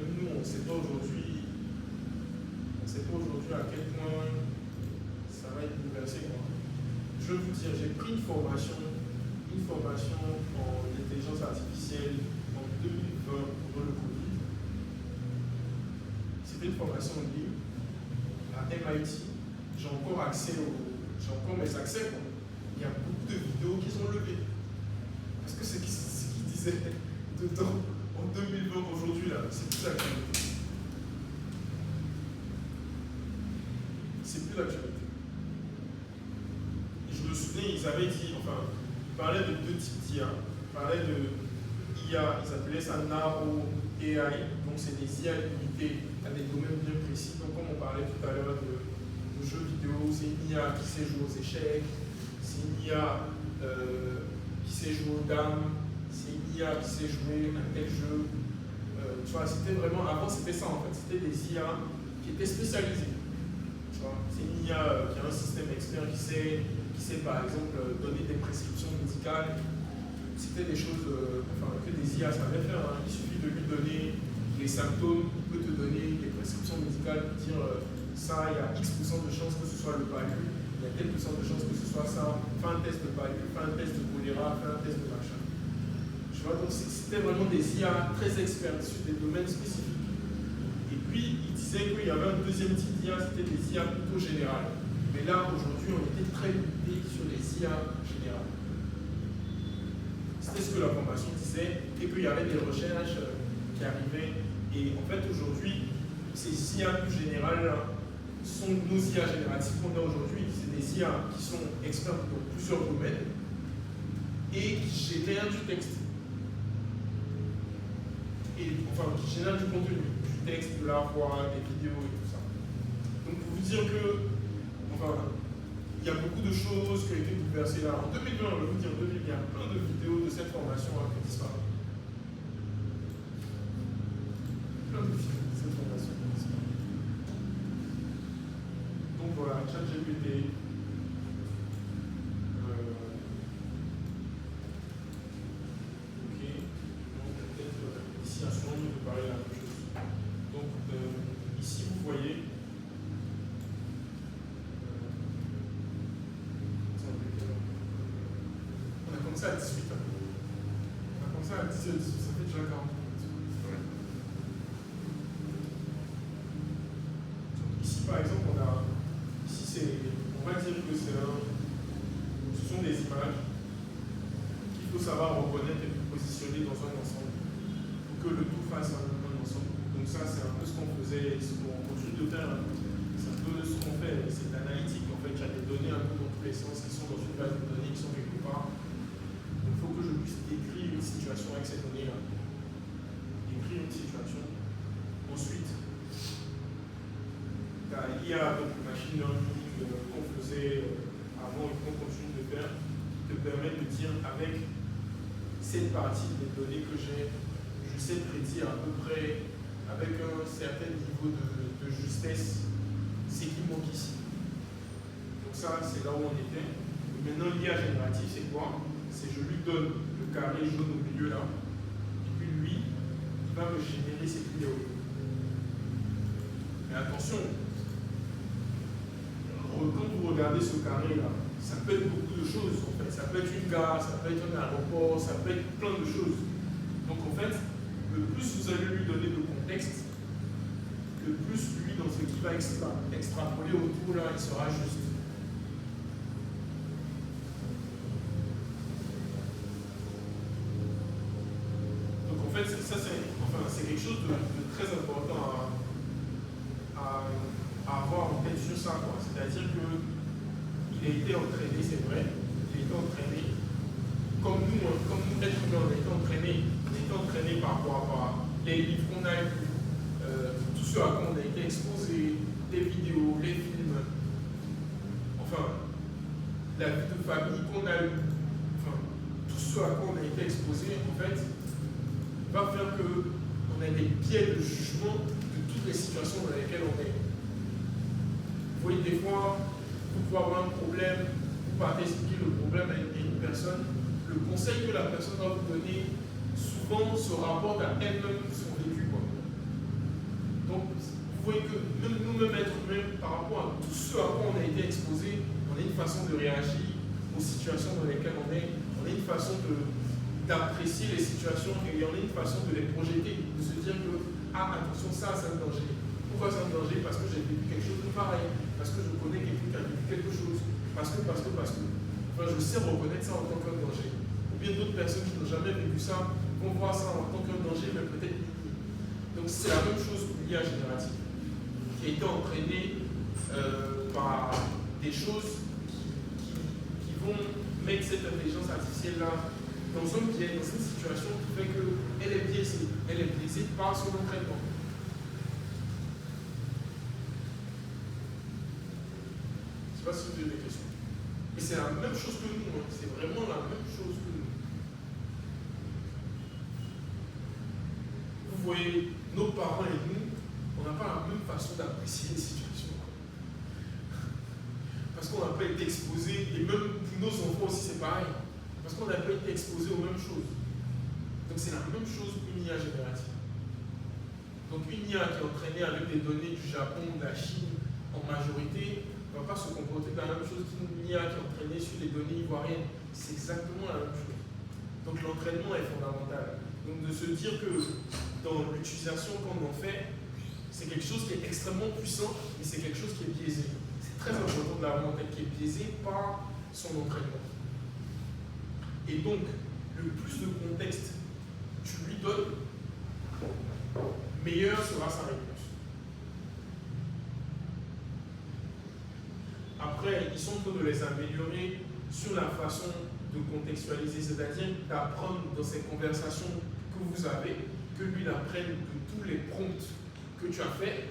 Même nous, on ne sait pas aujourd'hui à quel point ça va être bouleversé. Je veux vous dire, j'ai pris une formation en intelligence artificielle en 2020 pendant le Covid. C'était une formation en ligne à MIT. J'ai encore mes accès. Quoi. Il y a beaucoup de vidéos qui sont levées. Parce que ce qu'ils disaient dedans en 2020 aujourd'hui, là, c'est plus l'actualité. C'est plus l'actualité. Et je me souviens, ils avaient dit, ils parlaient de 2 types d'IA. Ils parlaient de IA, ils appelaient ça Narrow AI, donc c'est des IA limitées à des domaines bien précis. Donc comme on parlait tout à l'heure de jeux vidéo, c'est une IA qui sait jouer aux échecs, c'est une IA qui sait jouer aux dames, c'est une IA qui sait jouer à tel jeu. Tu vois, c'était vraiment, avant c'était ça en fait, c'était des IA qui étaient spécialisées. Tu vois, c'est une IA qui a un système expert qui sait par exemple donner des prescriptions médicales. C'était des choses que des IA savaient faire. Hein. Il suffit de lui donner les symptômes, il peut te donner des prescriptions médicales, dire ça, il y a X% de chances que ce soit le palu, il y a tel % de chances que ce soit ça, fais un test de palu, fais un test de choléra, fais un test de machin. Tu vois, donc c'était vraiment des IA très experts sur des domaines spécifiques. Et puis, il disait qu'il y avait un deuxième type d'IA, c'était des IA plutôt générales. Mais là, aujourd'hui, on était très limité sur les IA générales. C'était ce que la formation disait, et qu'il y avait des recherches qui arrivaient. Et en fait, aujourd'hui, ces IA plus générales sont nos IA génératives qu'on a aujourd'hui. C'est des IA qui sont experts dans plusieurs domaines et qui génèrent du texte. Qui génèrent du contenu, du texte, de la voix, des vidéos et tout ça. Donc pour vous dire que, il y a beaucoup de choses qui ont été bouleversées là. En 2020, je vais vous dire, il y a plein de vidéos de cette formation qui disparaissent. Plein de vidéos de cette formation qui disparaissent. Donc voilà, ChatGPT. Ici, à ce moment, de parler la même chose. Donc, ici, vous voyez, on a commencé à 18 ans. On a commencé à 18, ça fait déjà 40 minutes. Donc, ici, par exemple, on va dire que ce sont des images qu'il faut savoir reconnaître et positionner dans un ensemble. Que le tout fasse un ensemble. Donc ça, c'est un peu ce qu'on faisait, ce qu'on continue de faire. C'est un peu ce qu'on fait. C'est l'analytique. En fait, il y a des données un peu dans tous les sens qui sont dans une base de données qui sont quelque part. Donc situation avec ces données-là. Décrire une situation. Ensuite, tu as l'IA, donc le machine learning qu'on faisait avant et qu'on continue de faire, qui te permet de dire avec cette partie des données que j'ai, je sais prédire à peu près, avec un certain niveau de justesse, c'est qui manque ici. Donc ça, c'est là où on était. Et maintenant, l'IA générative, c'est quoi? C'est je lui donne le carré jaune au milieu là, et puis lui, il va me générer cette vidéo. Mais attention, quand vous regardez ce carré là, ça peut être beaucoup de choses en fait. Ça peut être une gare, ça peut être un aéroport, ça peut être plein de choses. Donc en fait, le plus vous allez lui donner de contexte, le plus lui, dans ce qu'il va extrapoler autour là, il sera juste. Donc en fait, ça c'est quelque chose de très important à avoir en tête sur ça. C'est-à-dire qu'il a été entraîné, c'est vrai, il a été entraîné, comme nous êtres humains, on a été entraîné par quoi? Par les livres qu'on a lus, tout ce à quoi on a été exposé, les vidéos, les films, enfin, la vie de famille qu'on a eue, enfin, tout ce à quoi on a été exposé, en fait, va faire qu'on a des biais de jugement de toutes les situations dans lesquelles on est. Vous voyez, des fois, vous pouvez avoir un problème, vous partez expliquer le problème à une personne, le conseil que la personne va vous donner, souvent se rapporte à elle-même son vécu. Donc, vous voyez que même nous-mêmes, êtres humains, par rapport à tout ce à quoi on a été exposé, on a une façon de réagir aux situations dans lesquelles on a une façon d'apprécier les situations et on a une façon de les projeter, de se dire que, ah, attention, ça, c'est un danger. Pourquoi c'est un danger? Parce que j'ai vécu quelque chose de pareil, parce que je connais quelqu'un qui a vécu quelque chose, parce que. Enfin, je sais reconnaître ça en tant qu'un danger. Ou bien d'autres personnes qui n'ont jamais vécu ça vont voir ça en tant qu'un danger, mais peut-être minime. Donc c'est la même chose pour l'IA générative, qui a été entraînée par des choses qui vont mettre cette intelligence artificielle-là dans un biais, dans une situation qui fait qu'elle est biaisée. Elle est biaisée par son entraînement. Je ne sais pas si vous avez des questions. Mais c'est la même chose que nous. Hein. C'est vraiment la même chose que nous. Vous voyez, nos parents et nous, on n'a pas la même façon d'apprécier les situations. Parce qu'on n'a pas été exposés, et même pour nos enfants aussi c'est pareil. Parce qu'on n'a pas été exposés aux mêmes choses. Donc c'est la même chose qu'une IA générative. Donc une IA qui est entraînée avec des données du Japon, de la Chine en majorité, ne va pas se comporter de la même chose qu'une IA qui est entraînée sur des données ivoiriennes. C'est exactement la même chose. Donc l'entraînement est fondamental. Donc de se dire que dans l'utilisation qu'on en fait, c'est quelque chose qui est extrêmement puissant, mais c'est quelque chose qui est biaisé. C'est très important de l'avoir en tête, qui est biaisé par son entraînement. Et donc, le plus de contexte tu lui donnes, meilleure sera sa réponse. Après, ils sont en train de les améliorer sur la façon de contextualiser, c'est-à-dire d'apprendre dans ces conversations que vous avez, que lui apprenne de tous les prompts que tu as fait,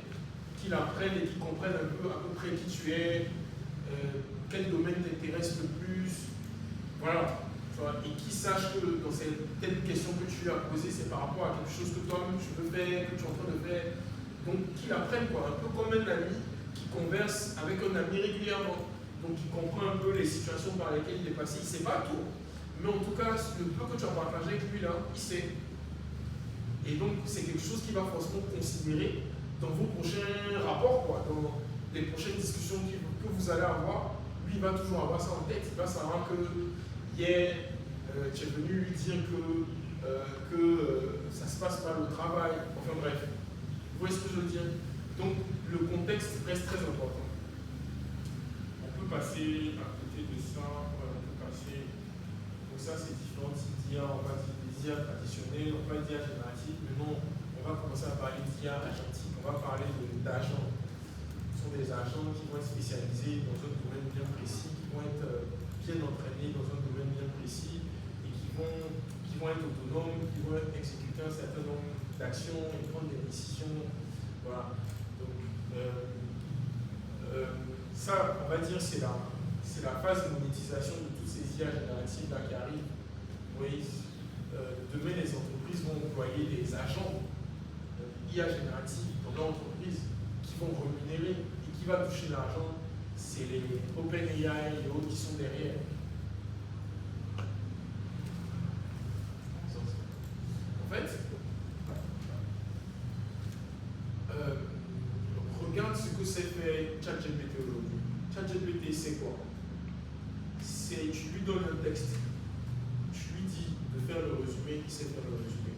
qu'il apprenne et qu'il comprenne un peu à peu près qui tu es, quel domaine t'intéresse le plus, voilà. Et qu'il sache que dans certaines questions que tu lui as posées, c'est par rapport à quelque chose que toi-même tu veux faire, que tu es en train de faire. Donc qu'il apprenne quoi, un peu comme un ami qui converse avec un ami régulièrement. Donc il comprend un peu les situations par lesquelles il est passé. Il ne sait pas tout, mais en tout cas, le peu que tu as partagé avec lui là, il sait. Et donc c'est quelque chose qu'il va forcément considérer dans vos prochains rapports, quoi, dans les prochaines discussions que vous allez avoir. Lui, il va toujours avoir ça en tête. Il va savoir que hier, tu es venu lui dire que ça se passe mal au travail. Enfin bref, vous voyez ce que je veux dire? Donc le contexte reste très important. On peut passer à côté de ça, on peut passer. Donc ça c'est différent d'IA, on va dire des IA traditionnelles, on va dire génératives. Maintenant, on va commencer à parler d'IA agentique, on va parler d'agents. Ce sont des agents qui vont être spécialisés dans un domaine bien précis, qui vont être bien entraînés dans un domaine bien précis et qui vont être autonomes actions et prendre des décisions. Voilà. Donc, ça, on va dire, c'est la phase de monétisation de toutes ces IA génératives là qui arrivent. Oui, demain, les entreprises vont employer des agents IA génératifs dans leur entreprise qui vont rémunérer et qui va toucher l'argent. C'est les OpenAI et autres qui sont derrière. En fait, regarde ce que c'est fait ChatGPT aujourd'hui. ChatGPT, c'est quoi? C'est tu lui donnes un texte, tu lui dis de faire le résumé, il sait faire le résumé.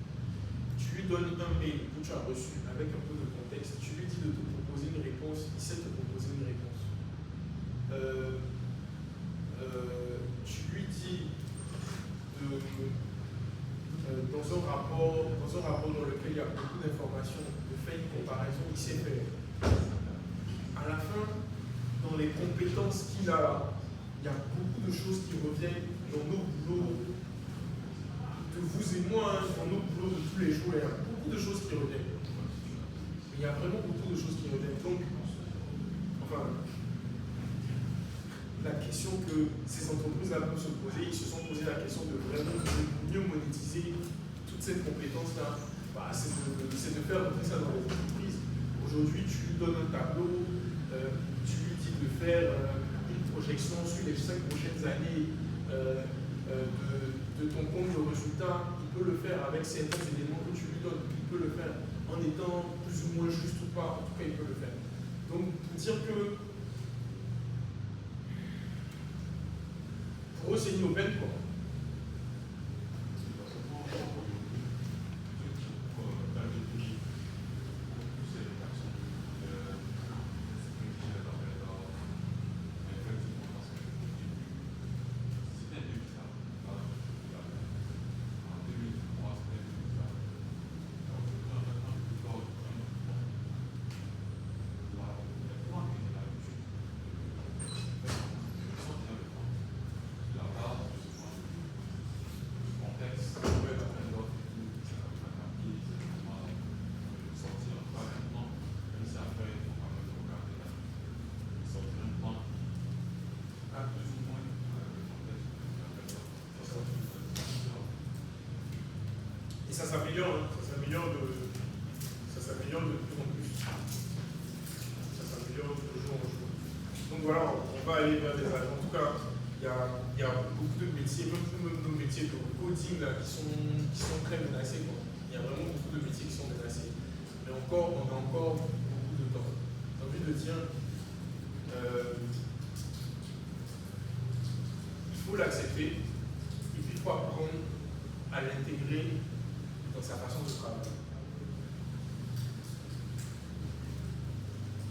Tu lui donnes un mail que tu as reçu avec un peu de contexte, tu lui dis de te proposer une réponse, il sait te proposer une réponse. Tu lui dis dans un rapport dans lequel il y a beaucoup d'informations, de faire une comparaison, il sait faire. À la fin, dans les compétences qu'il a là, il y a beaucoup de choses qui reviennent dans nos boulots, de vous et moi, hein, dans nos boulots de tous les jours, il y a beaucoup de choses qui reviennent. Il y a vraiment beaucoup de choses qui reviennent. Donc, enfin, la question que ces entreprises-là peuvent se poser, ils se sont posé la question de vraiment mieux monétiser toute cette compétence-là. Bah, c'est de faire rentrer ça dans les entreprises. Aujourd'hui, tu lui donnes un tableau, tu lui dis de faire une projection sur les 5 prochaines années de ton compte de résultat. Il peut le faire avec certains éléments que tu lui donnes. Il peut le faire en étant plus ou moins juste ou pas. En tout cas, il peut le faire. Donc, pour dire que pour eux, c'est une aubaine, quoi. Et ça s'améliore, ça s'améliore de plus en plus. Ça s'améliore de jour en jour. Donc voilà, on va aller vers des agents. En tout cas, il y a beaucoup de métiers, même nos métiers de coding là, qui sont très menacés, quoi. Il y a vraiment beaucoup de métiers qui sont menacés. Mais encore, on a encore beaucoup de temps. J'ai envie de dire, il faut l'accepter et puis il faut apprendre à l'intégrer dans sa façon de travailler.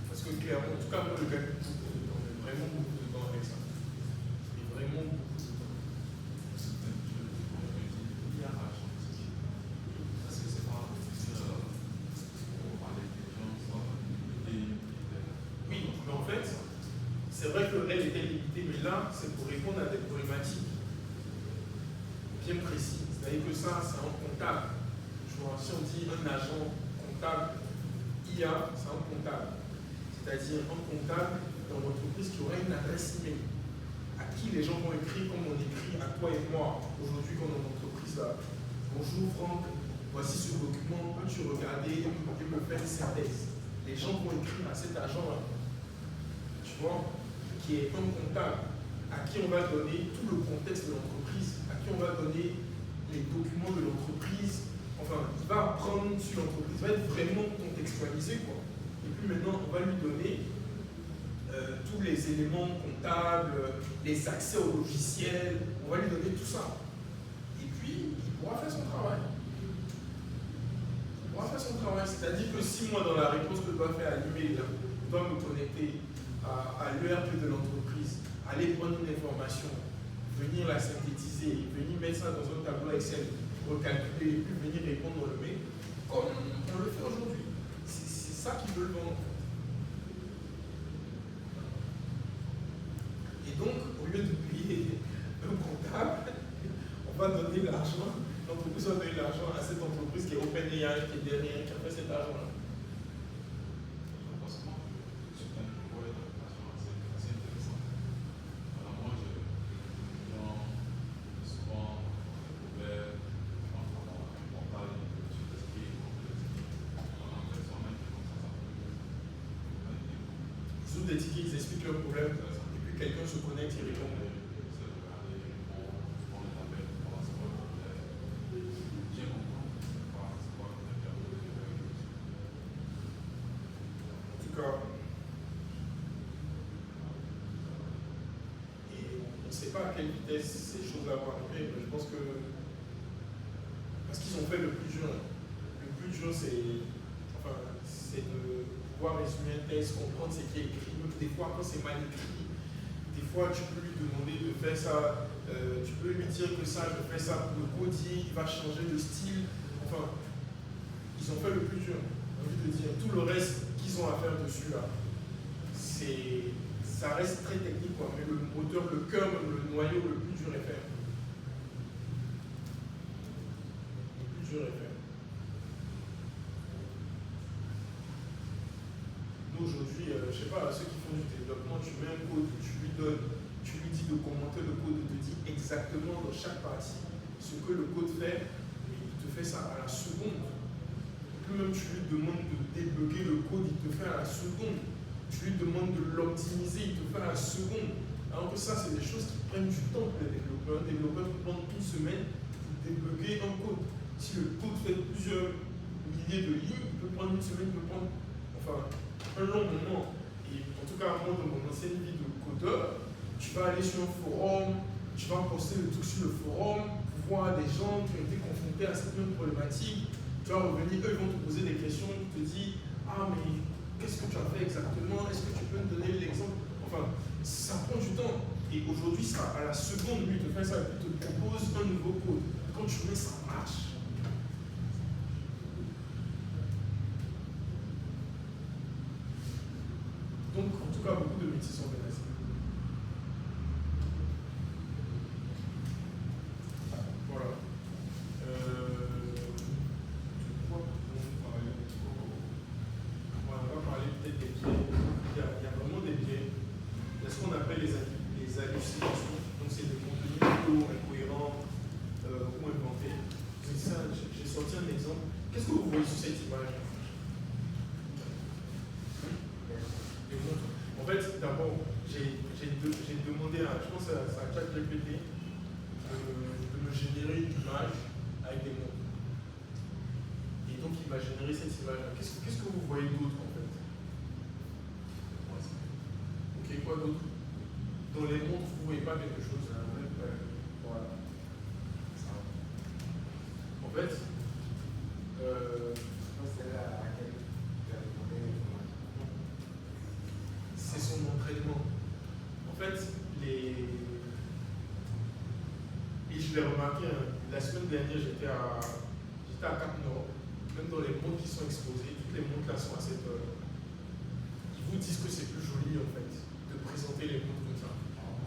Parce que clairement, en tout cas, moi, je gagne beaucoup de temps, vraiment beaucoup de temps avec ça. Et vraiment beaucoup de temps. Parce que c'est pas pour parler des gens, Oui, mais en fait, c'est vrai qu'elle était limitée, mais là, c'est pour répondre à des problématiques bien précises. C'est-à-dire que ça, c'est un comptable. Si on dit un agent comptable, IA, c'est un comptable. C'est-à-dire un comptable dans l'entreprise qui aura une adresse email à qui les gens vont écrire comme on écrit à toi et moi aujourd'hui quand on est en entreprise là. Bonjour Franck, voici ce document, peux-tu regarder et me faire une synthèse. Les gens vont écrire à cet agent-là, tu vois, qui est un comptable, à qui on va donner tout le contexte de l'entreprise, à qui on va donner les documents de l'entreprise. Enfin, il va apprendre sur l'entreprise, il va être vraiment contextualisé, quoi. Et puis maintenant, on va lui donner tous les éléments comptables, les accès au logiciel, on va lui donner tout ça. Et puis, il pourra faire son travail. Il pourra faire son travail. C'est-à-dire que si moi, dans la réponse que je dois faire à l'email, je dois me connecter à l'ERP de l'entreprise, aller prendre une information, venir la synthétiser, venir mettre ça dans un tableau Excel, recalculer et puis venir répondre dans le mail, comme on le fait aujourd'hui. C'est ça qu'ils veulent vendre. Et donc, au lieu de payer un comptable, on va donner l'argent. Donc entreprise va donner l'argent à cette entreprise qui est OpenAI, qui est derrière, qui a fait cet argent-là. Parce que moi, je suis un pouvoir d'application assez intéressant. Alors moi, souvent ouvert, on parle de sur ce qui est complexe. En fait, on a comme ça. Ils ouvrent des tickets, ils expliquent leurs problèmes, et puis quelqu'un se connecte et répond. En tout cas, et on ne sait pas à quelle vitesse ces choses-là vont arriver, mais je pense que parce qu'ils ont fait le plus dur. Le plus dur, c'est de pouvoir résumer un texte, comprendre ce qui est écrit. Des fois, quand c'est mal écrit, des fois, tu peux lui demander de faire ça. Tu peux lui dire que ça, je fais ça pour le codier, il va changer le style. Enfin, ils ont fait le plus dur. J'ai envie de dire, tout le reste qu'ils ont à faire dessus, là, ça reste très technique, quoi. Mais le moteur, le cœur, même le noyau, le plus dur est fait. Le plus dur est fait. Nous, aujourd'hui, je ne sais pas, ceux qui font du développement, tu mets un code, tu lui dis de commenter le code, il te dit exactement dans chaque partie ce que le code fait, et il te fait ça à la seconde. Puis même tu lui demandes de débugger le code, il te fait à la seconde. Tu lui demandes de l'optimiser, il te fait à la seconde. Alors que ça, c'est des choses qui prennent du temps pour les développeurs. Un développeur peut prendre une semaine pour débugger un code. Si le code fait plusieurs milliers de lignes, il peut prendre une semaine, il peut prendre un long moment. Et en tout cas, moi, dans mon ancienne vie de codeur, tu vas aller sur un forum, tu vas poster le truc sur le forum pour voir des gens qui ont été confrontés à cette même problématique. Tu vas revenir, eux, ils vont te poser des questions, tu te dis, ah, mais qu'est-ce que tu as fait exactement? Est-ce que tu peux me donner l'exemple? Enfin, ça prend du temps. Et aujourd'hui, ça, à la seconde, lui, il te fait ça, il te propose un nouveau code. Quand tu mets, ça marche. Donc, en tout cas, beaucoup de métiers sont menacés. Voilà. On va parler peut-être des biais. Il y a vraiment des biais. Il y a ce qu'on appelle les hallucinations. Donc, c'est des contenus plutôt incohérents ou inventés. J'ai sorti un exemple. Qu'est-ce que vous voyez sur cette image? En fait, d'abord, j'ai demandé à, je pense à ChatGPT de me générer une image avec des montres. Et donc, il m'a généré cette image-là. Qu'est-ce que vous voyez d'autre, en fait? Ok, quoi d'autre? Dans les montres, vous ne voyez pas quelque chose? Voilà. En fait, c'est son entraînement. En fait, et je l'ai remarqué, hein, la semaine dernière, j'étais à Cap-Nord, même dans les montres qui sont exposées, toutes les montres là sont à cette heure. Ils vous disent que c'est plus joli, en fait, de présenter les montres comme ça.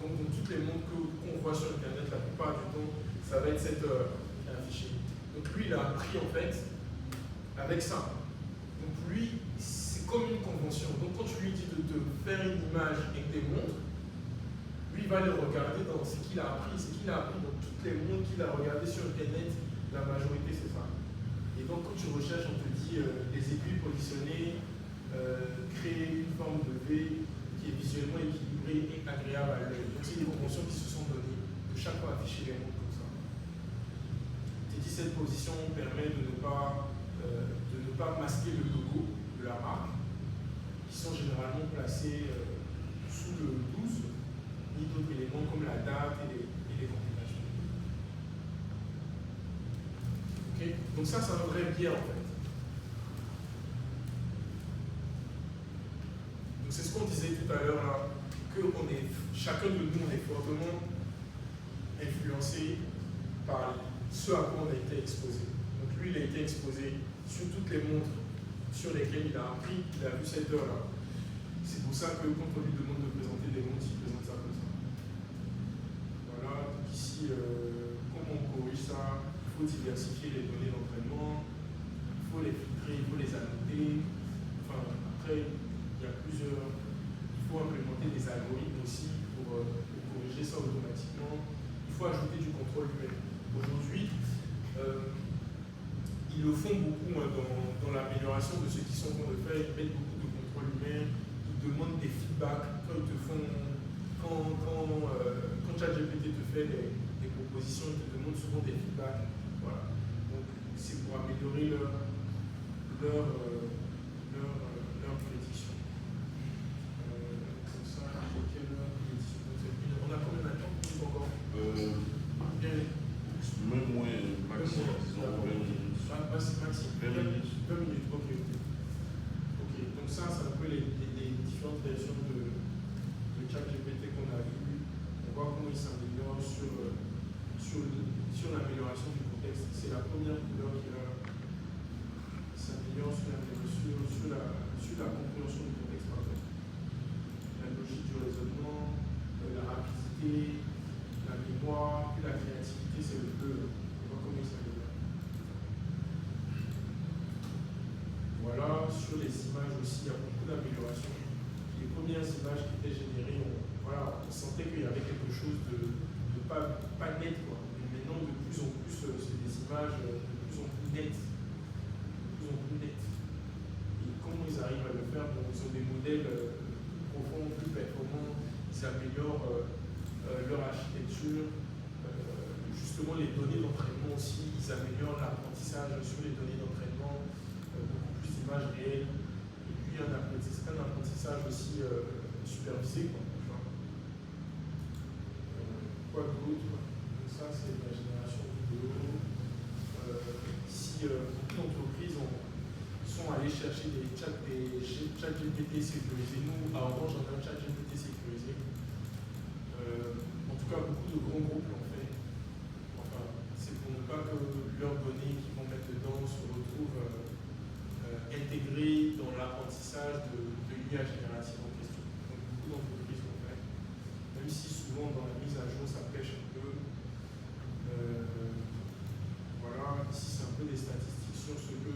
Donc, dans toutes les montres qu'on voit sur Internet, la plupart du temps, ça va être cette heure affichée. Donc, lui, il a appris, en fait, avec ça. Donc, lui, c'est comme une convention. Donc, quand tu lui dis de te faire une image avec des montres, lui, il va les regarder dans ce qu'il a appris. Ce qu'il a appris dans toutes les montres qu'il a regardées sur Internet, la majorité, c'est ça. Et donc, quand tu recherches, on te dit les aiguilles positionnées, créer une forme de V qui est visuellement équilibrée et agréable à l'œil. Donc, c'est des conventions qui se sont données de chaque fois afficher les montres comme ça. Tu dis cette position permet de ne pas masquer le logo de la marque, qui sont généralement placés sous le 12, ni d'autres éléments comme la date et les complications. Okay. Donc ça, c'est un vrai biais en fait. Donc c'est ce qu'on disait tout à l'heure là, que chacun de nous est fortement influencé par ce à quoi on a été exposé. Donc lui, il a été exposé sur toutes les montres sur lesquelles il a appris, il a vu cette heure-là. C'est pour ça que quand on lui demande de présenter des montres, il présente ça comme ça. Voilà, donc ici, comment on corrige ça? Il faut faut diversifier les données d'entraînement, il faut les filtrer, il faut les annoter. Enfin, après, il y a plusieurs. Il faut implémenter des algorithmes aussi pour corriger ça automatiquement. Il faut ajouter du contrôle humain. Aujourd'hui, ils le font beaucoup hein, dans l'amélioration de ce qu'ils sont en train de faire. Ils mettent beaucoup de contrôle humain, ils demandent des feedbacks. Quand ils te font, quand ChatGPT te fait des propositions, ils te demandent souvent des feedbacks. Voilà. Donc c'est pour améliorer leur prédiction. Comme ça, à quelle heure il est 19h? On a combien de temps encore? Même moins, maximum, disons 20 minutes. Maxime. 20 minutes. 20 minutes, ok. Ok, donc ça, c'est un peu les différentes versions de ChatGPT qu'on a vues. On voit comment il s'améliore sur l'amélioration du contexte. C'est la première couleur qui s'améliore sur la compréhension du contexte, pardon. La logique du raisonnement, la rapidité, la mémoire, puis la créativité, c'est le bleu. On voit comment il s'améliore. Voilà, sur les images aussi, il y a beaucoup d'améliorations. Les premières images qui étaient générées, on sentait qu'il y avait quelque chose de pas net, quoi. Mais maintenant, de plus en plus, c'est des images de plus en plus nettes. Et comment ils arrivent à le faire? Donc, ils ont des modèles profonds, plus performants, ils améliorent leur architecture. Justement, les données d'entraînement aussi, ils améliorent l'apprentissage sur les données d'entraînement, beaucoup plus d'images réelles. Et puis, un apprentissage aussi supervisé, quoi. Quoi d'autre? Donc ça, c'est la génération vidéo. Ici, beaucoup d'entreprises sont allées chercher des ChatGPT sécurisés. Nous, à Orange, on a un ChatGPT sécurisé. En tout cas, beaucoup de grands groupes l'ont fait. Enfin, c'est pour ne pas que leurs données qu'ils vont mettre dedans se retrouvent intégrées dans l'apprentissage de l'IA générative en question. Donc, beaucoup d'entreprises l'ont fait. Même si souvent, dans la mise à jour, ça pêche un peu. Voilà, ici, c'est un peu des statistiques sur ce que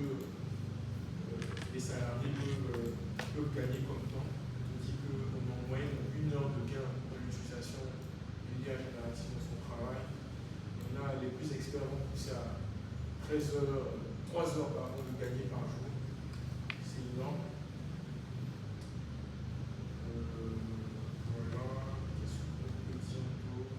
les salariés peuvent gagner comme temps. On dit qu'on a en moyenne 1 heure de gain dans l'utilisation de l'IA générative dans son travail. On a les plus experts vont pousser à 3 heures de gagner par jour. C'est énorme. Voilà, qu'est-ce qu'on peut dire d'autre?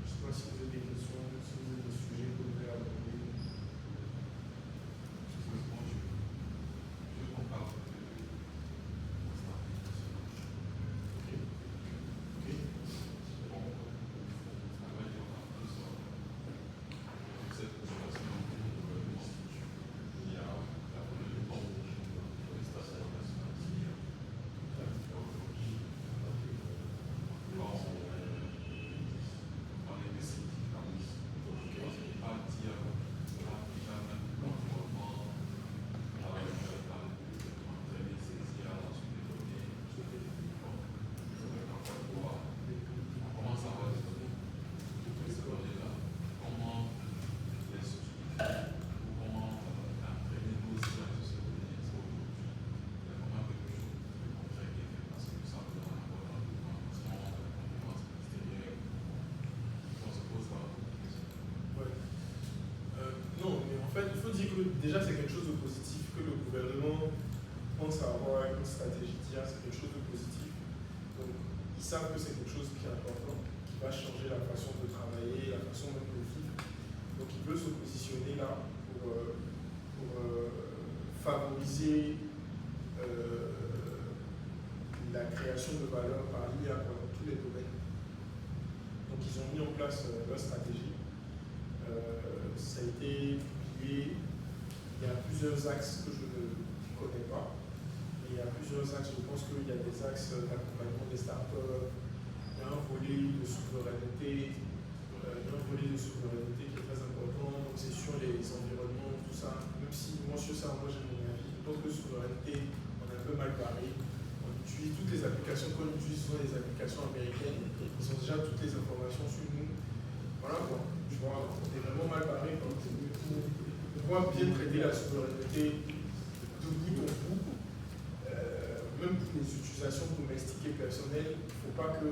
Je ne sais pas si vous avez des questions, si vous avez des sujets que vous voulez aborder. Je compare déjà c'est quelque chose de positif que le gouvernement pense avoir une stratégie d'IA, c'est quelque chose de positif. Donc ils savent que c'est quelque chose qui est important, qui va changer la façon de travailler, la façon même de vivre. Donc ils veulent se positionner là pour favoriser la création de valeur par l'IA dans tous les domaines. Donc ils ont mis en place leur stratégie. Ça a été publié. Il y a plusieurs axes que je ne connais pas. Mais il y a plusieurs axes. Je pense qu'il y a des axes d'accompagnement des startups. Il y a un volet de souveraineté. Qui est très important. Donc c'est sur les environnements, tout ça. Même si moi sur ça, j'ai mon avis. Je pense que souveraineté, on est un peu mal barré. On utilise toutes les applications qu'on utilise sont des applications américaines. Ils ont déjà toutes les informations sur nous. Voilà quoi. Tu vois, on est vraiment mal barré. On doit bien traiter la souveraineté de bout en bout. Même pour les utilisations domestiques et personnelles, il ne faut pas que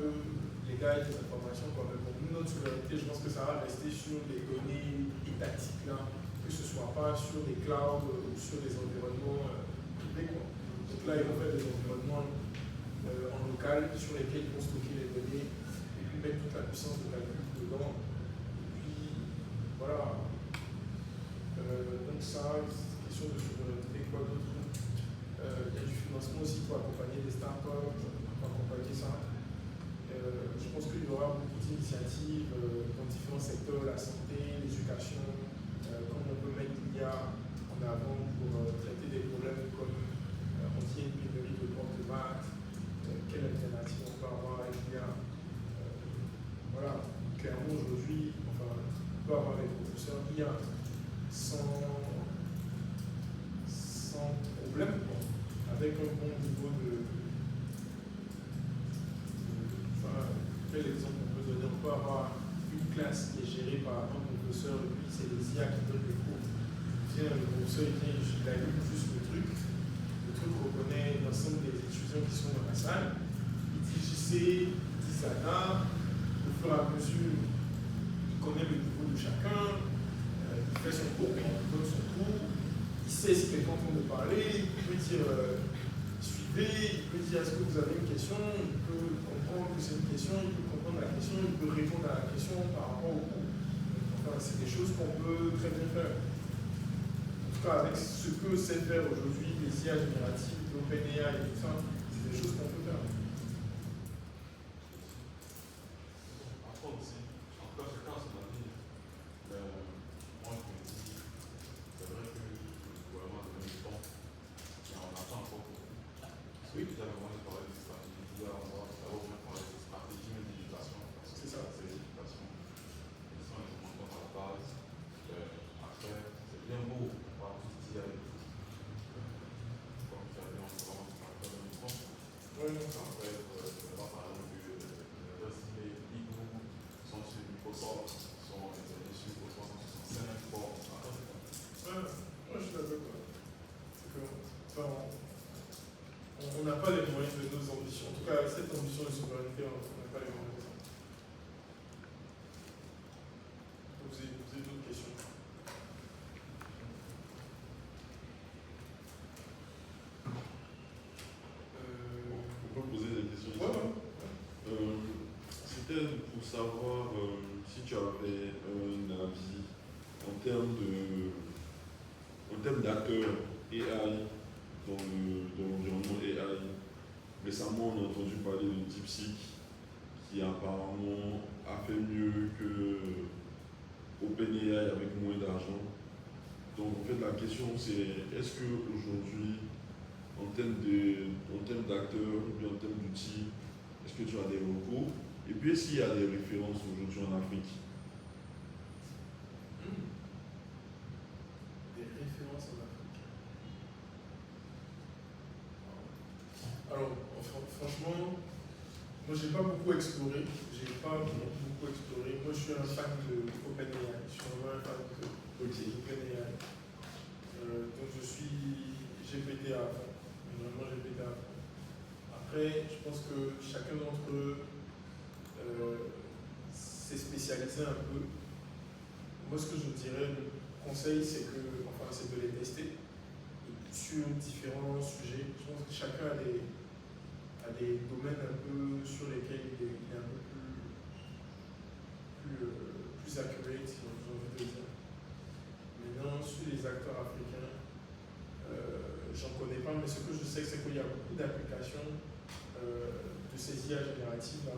les gars aient des informations quand même. Pour nous, notre souveraineté, je pense que ça va rester sur les données étatiques là, que ce ne soit pas sur les clouds ou sur les environnements privés. Donc là, ils vont faire des environnements en local sur lesquels ils vont stocker les données et puis mettre toute la puissance de calcul dedans. Et puis, voilà. Donc ça, question de souveraineté, quoi d'autre? Il y a du financement aussi pour accompagner les startups, pour accompagner ça. Je pense qu'il y aura beaucoup d'initiatives dans différents secteurs, la santé, l'éducation, comment on peut mettre l'IA en avant pour traiter des problèmes comme on dit une pénurie de portes de maths, quelle alternative on peut avoir avec l'IA. Voilà, clairement aujourd'hui, enfin, on peut avoir des professeurs IA sans problème, quoi, avec un bon niveau de quel exemple on peut donner? On peut avoir une classe qui est gérée par un professeur et puis c'est les IA qui donnent les cours. Le professeur il vient, il allume juste le truc reconnaît l'ensemble des étudiants qui sont dans la salle, il dit JC, il dit Zana, au fur et à mesure, il connaît le niveau de chacun, il fait son cours, il donne son cours, il sait si quelqu'un est en train de parler, il peut dire suivez, il peut dire est-ce que vous avez une question, il peut comprendre que c'est une question, il peut comprendre la question, il peut répondre à la question par rapport au cours. Enfin, c'est des choses qu'on peut très bien faire. En tout cas, avec ce que sait faire aujourd'hui les IA génératives, l'OpenAI et tout ça, c'est des choses qu'on peut faire. Après aussi, en tout cas, chacun son avis. Moi, je me dis, c'est vrai que le gouvernement a donné du temps, mais on attend encore beaucoup. Oui, déjà, le moment de parler de stratégie, on va parler de stratégie et d'éducation. C'est ça. C'est l'éducation. Ils sont importants à la base. Après, c'est bien beau, on parle tout ce qu'il y a. Comme tu as dit, on se rend compte de le temps. Oui. Après, on va parler de l'université, Igou, sont sur Microsoft, sont installés sur Microsoft, sont 5 forts. Moi, je suis d'accord. C'est que, enfin, on n'a pas les moyens de nos ambitions. En tout cas, cette ambition de souveraineté, on n'a pas les moyens de ça. Vous avez d'autres questions? On peut poser des questions. C'était pour savoir si tu avais un avis en termes d'acteurs AI dans l'environnement AI. Récemment, on a entendu parler de DeepSeek qui apparemment a fait mieux que OpenAI avec moins d'argent. Donc en fait la question c'est est-ce qu'aujourd'hui en termes d'acteurs ou bien en termes d'outils, est-ce que tu as des recours? Et puis est-ce qu'il y a des références aujourd'hui en Afrique? Des références en Afrique. Alors, franchement, moi j'ai pas beaucoup exploré. Moi je suis un fan de OpenAI. Je suis vraiment un fan de OpenAI. Donc je suis GPT à fond. Vraiment GPT à fond. Après, je pense que chacun d'entre eux s'est spécialisé un peu. Moi ce que je dirais, le conseil, c'est de les tester sur différents sujets. Je pense que chacun a des domaines un peu sur lesquels il est un peu plus accurate, si j'ai envie de dire. Maintenant, sur les acteurs africains, j'en connais pas, mais ce que je sais, c'est qu'il y a beaucoup d'applications de ces IA génératives là,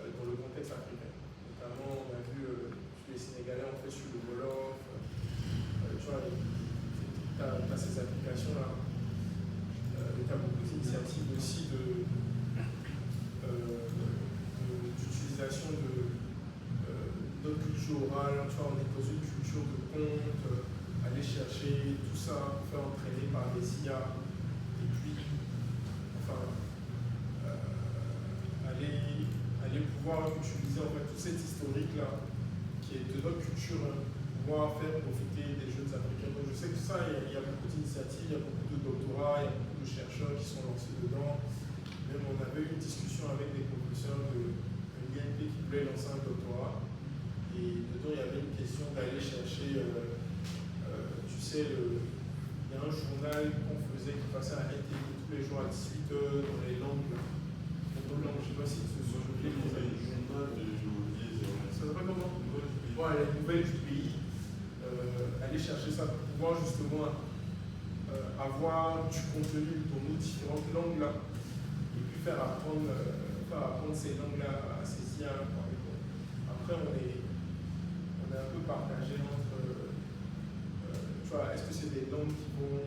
dans le contexte africain. Notamment, on a vu les Sénégalais ont fait sur le Wolof. Tu vois, tu as ces applications-là. Tu as beaucoup d'initiatives aussi d'utilisation de notre culture orale. Tu vois, on est dans une culture de conte, aller chercher tout ça, faire entraîner par des IA. Et puis, enfin, voir, que tu disais, en fait, tout cet historique-là, qui est de notre culture, pouvoir faire profiter des jeunes Africains. Donc, je sais que ça, il y a beaucoup d'initiatives, il y a beaucoup de doctorats, il y a beaucoup de chercheurs qui sont lancés dedans. Même on avait eu une discussion avec des professeurs de l'INP qui voulaient lancer un doctorat. Et dedans, il y avait une question d'aller chercher, tu sais, il y a un journal qu'on faisait qui passait à RTI tous les jours à 18h dans les langues. Dans nos langues, je ne sais pas si ce sont les journal de géologie, ça s'appelle comment? Ouais, les nouvelles du pays. Aller chercher ça pour pouvoir justement avoir du contenu dans nos différentes langues là et puis faire apprendre ces langues là à ces IA. Après on est un peu partagé entre tu vois, est-ce que c'est des langues qui vont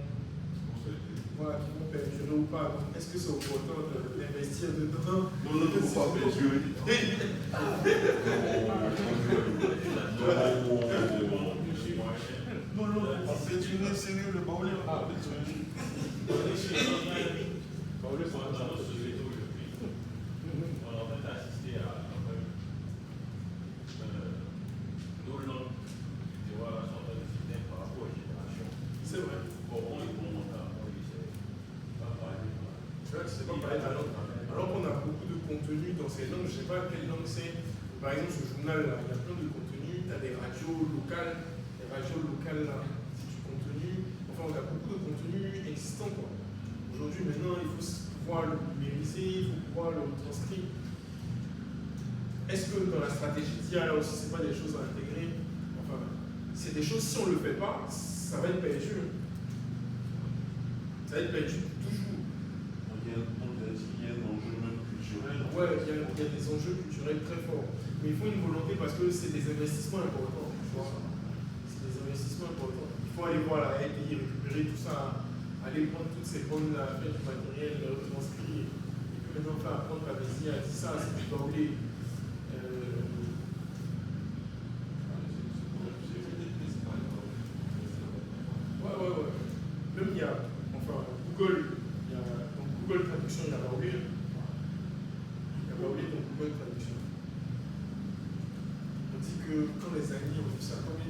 perdurer ou pas? Donc, est-ce que c'est opportun d'investir dedans? Non, ne faut pas perdurer. Non, c'est une série de Baoulé. Dans nos sociétés aujourd'hui, on est en train d'assister à nos langues sont en train de s'éteindre par rapport aux générations. C'est vrai. Comment ils vont monter à point, c'est pas pareil. C'est pas pareil. Alors qu'on a beaucoup de contenu dans ces langues, je ne sais pas quelle langue c'est. Par exemple, ce journal-là, il y a plein de contenu, tu as des radios locales là, c'est du contenu. Enfin, on a beaucoup de contenu existant, quoi. Aujourd'hui, maintenant, il faut pouvoir le numériser, il faut pouvoir le transcrire. Est-ce que dans la stratégie d'IA, là aussi, ce n'est pas des choses à intégrer? Enfin, c'est des choses, si on ne le fait pas, ça va être perdu. Ça va être perdu toujours. Il y a un enjeu même culturel. Ouais, il y a des enjeux culturels très forts. Mais il faut une volonté parce que c'est des investissements importants. C'est des investissements importants. Il faut aller voir la RTI, récupérer tout ça, aller prendre toutes ces bandes-là, faire du matériel, le retranscrire. Et puis maintenant faire apprendre la VSI à dire ça, c'est du Baoulé. Ouais. Même il y a, enfin, Google, dans Google Traduction, il y a Baoulé. Il y a Baoulé dans Google Traduction. On dit que quand les amis ont vu ça, comme ils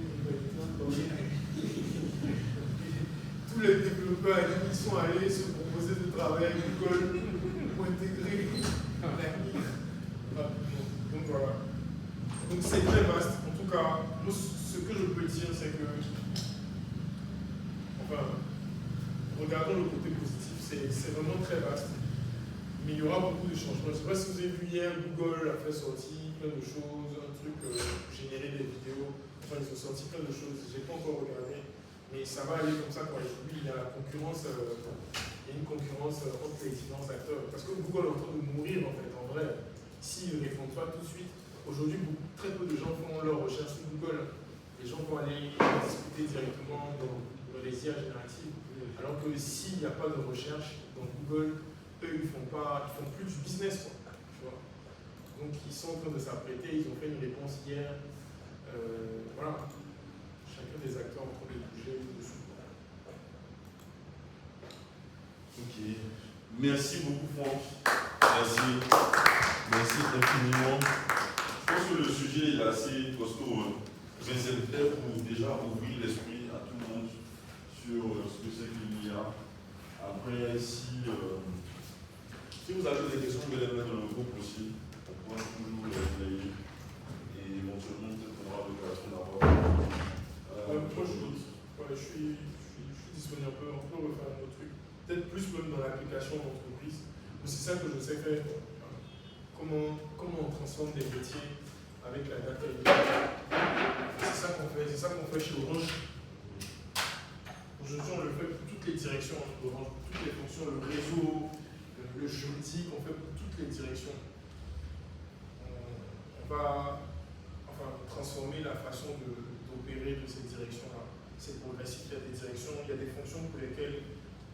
tous les développeurs ils sont allés se proposer de travailler avec Google pour intégrer l'AMI rapidement. Donc voilà. Donc c'est très vaste. En tout cas, moi, ce que je peux dire, c'est que, enfin, regardons le côté positif, c'est vraiment très vaste. Mais il y aura beaucoup de changements. Je ne sais pas si vous avez vu hier, Google a fait sortir plein de choses, un truc pour générer des vidéos. Enfin, ils ont sorti plein de choses. Je n'ai pas encore regardé. Mais ça va aller comme ça quand il y a la concurrence, il y a une concurrence entre les différents acteurs. Parce que Google est en train de mourir en fait, en vrai. S'ils ne répondent pas tout de suite, aujourd'hui, très peu de gens font leur recherche sur Google. Les gens vont aller discuter directement dans les IA génératives. Alors que s'il n'y a pas de recherche dans Google, eux, ils font plus du business, quoi, tu vois. Donc, ils sont en train de s'apprêter, ils ont fait une réponse hier. Voilà. Chacun des acteurs en train de bouger dessus. Ok. Merci beaucoup, Franck. Merci infiniment. Je pense que le sujet est assez costaud, mais c'est peut-être pour déjà ouvrir l'esprit à tout le monde sur ce que c'est que l'IA. Après, si vous avez des questions, vous allez les mettre dans le groupe aussi. On pourra toujours les relayer. Et éventuellement, peut-être qu'on aura l'occasion d'avoir. Je suis disponible un peu, on peut refaire un autre truc. Peut-être plus même dans l'application d'entreprise. C'est ça que je sais faire. Comment on transforme des métiers avec la data. C'est ça qu'on fait chez Orange. Aujourd'hui, on le fait pour toutes les directions d'Orange, pour toutes les fonctions, le réseau, le juridique, on fait pour toutes les directions. On va transformer la façon d'opérer de ces directions-là. C'est progressif, il y a des directions, il y a des fonctions pour lesquelles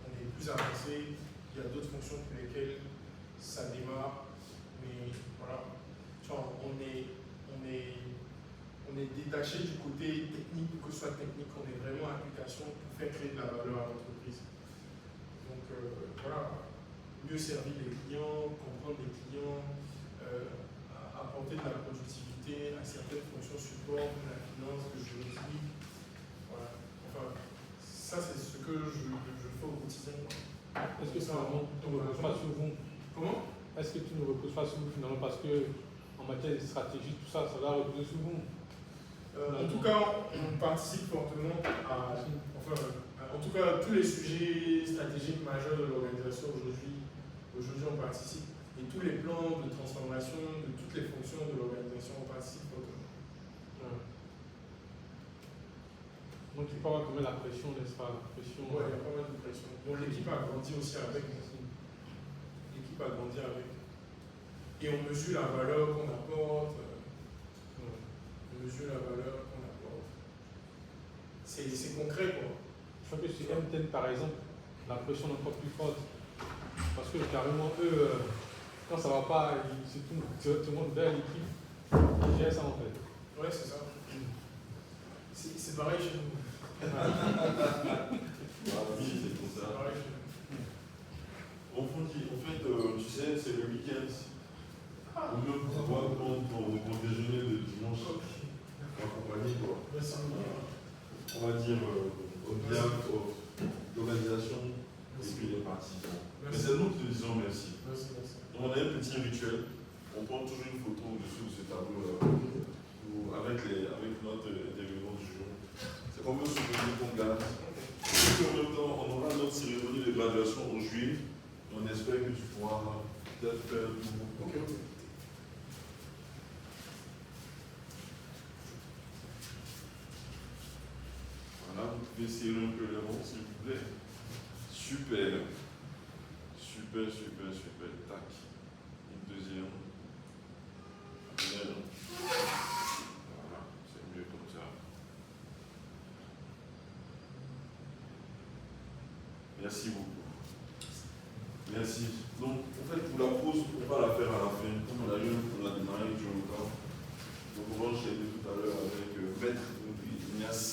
on est plus avancé, il y a d'autres fonctions pour lesquelles ça démarre, mais voilà, on est détaché du côté technique, que ce soit technique, on est vraiment application pour faire créer de la valeur à l'entreprise. Donc voilà, mieux servir les clients, comprendre les clients, apporter de la productivité à certaines fonctions support, de la finance, de juridique. Voilà. Enfin, ça, c'est ce que je fais au quotidien. Est-ce que ça ne repose pas sur vous? Comment? Est-ce que tu ne reposes pas sur vous finalement parce que en matière de stratégie, tout ça, ça va reposer sur vous? En tout cas, on participe fortement à, en tout cas, tous les sujets stratégiques majeurs de l'organisation aujourd'hui, on participe. Et tous les plans de transformation de toutes les fonctions de l'organisation, on participe fortement. Donc tu peux avoir quand même la pression, n'est-ce pas? La pression. Ouais, il y a pas mal de pression. Bon, l'équipe a grandi aussi avec. L'équipe a grandi avec. Et on mesure la valeur qu'on apporte. On mesure la valeur qu'on apporte. C'est concret, quoi. Je crois que sur MTN, par exemple, la pression est encore plus forte. Parce que carrément, eux, quand ça ne va pas, c'est tout le monde vers l'équipe qui gère ça en fait. Ouais, c'est ça. C'est pareil chez nous. Oui, c'est pour C'est ça. pareil chez nous. En fait, tu sais, c'est le week-end. On veut pouvoir prendre ton déjeuner de dimanche en compagnie, quoi. Merci beaucoup. On va dire au bien de l'organisation et puis les participants. Mais c'est nous qui te disons merci. Merci. On a un petit rituel. On prend toujours une photo au-dessus de ce tableau avec notre intervenant du jour. C'est comme un souvenir qu'on garde. Et en même temps, on aura notre cérémonie de graduation en juillet. On espère que tu pourras peut-être faire tout. Ok. Voilà, vous pouvez serrer un peu les rangs, s'il vous plaît. Super. Super. Tac. Une deuxième. Voilà, c'est mieux comme ça. Merci beaucoup. Merci. Donc, en fait, pour la pause, on va la faire à la fin. Comme on a démarré avec Jonathan. Donc, on va enchaîner tout à l'heure avec Maître Ignace.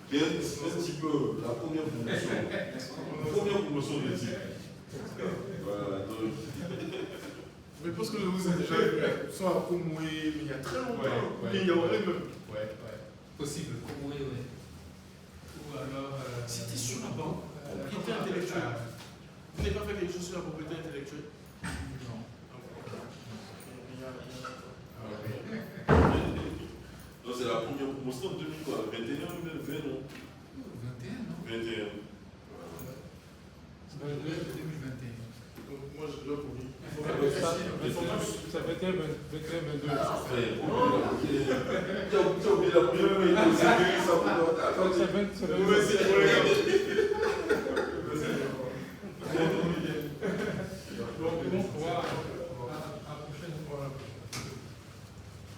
Qui est un petit peu la première promotion de l'équipe. Voilà, donc. Mais parce que je vous ai déjà vu, soit à Komoué, mais il y a très longtemps. Ouais. Mais il y aurait même. Ouais. Possible. Oui. Ou alors. C'était sur la propriété intellectuelle. Vous n'avez pas fait quelque chose sur la propriété intellectuelle? Non. Donc c'est la première promotion en 2021 ou 2020, non? 21, non? 21. 2021. Donc moi je dois pour lui. C'est 21, 22. Tu as oublié la première fois, C'est 20, c'est 22. Ouais, c'est Donc, on va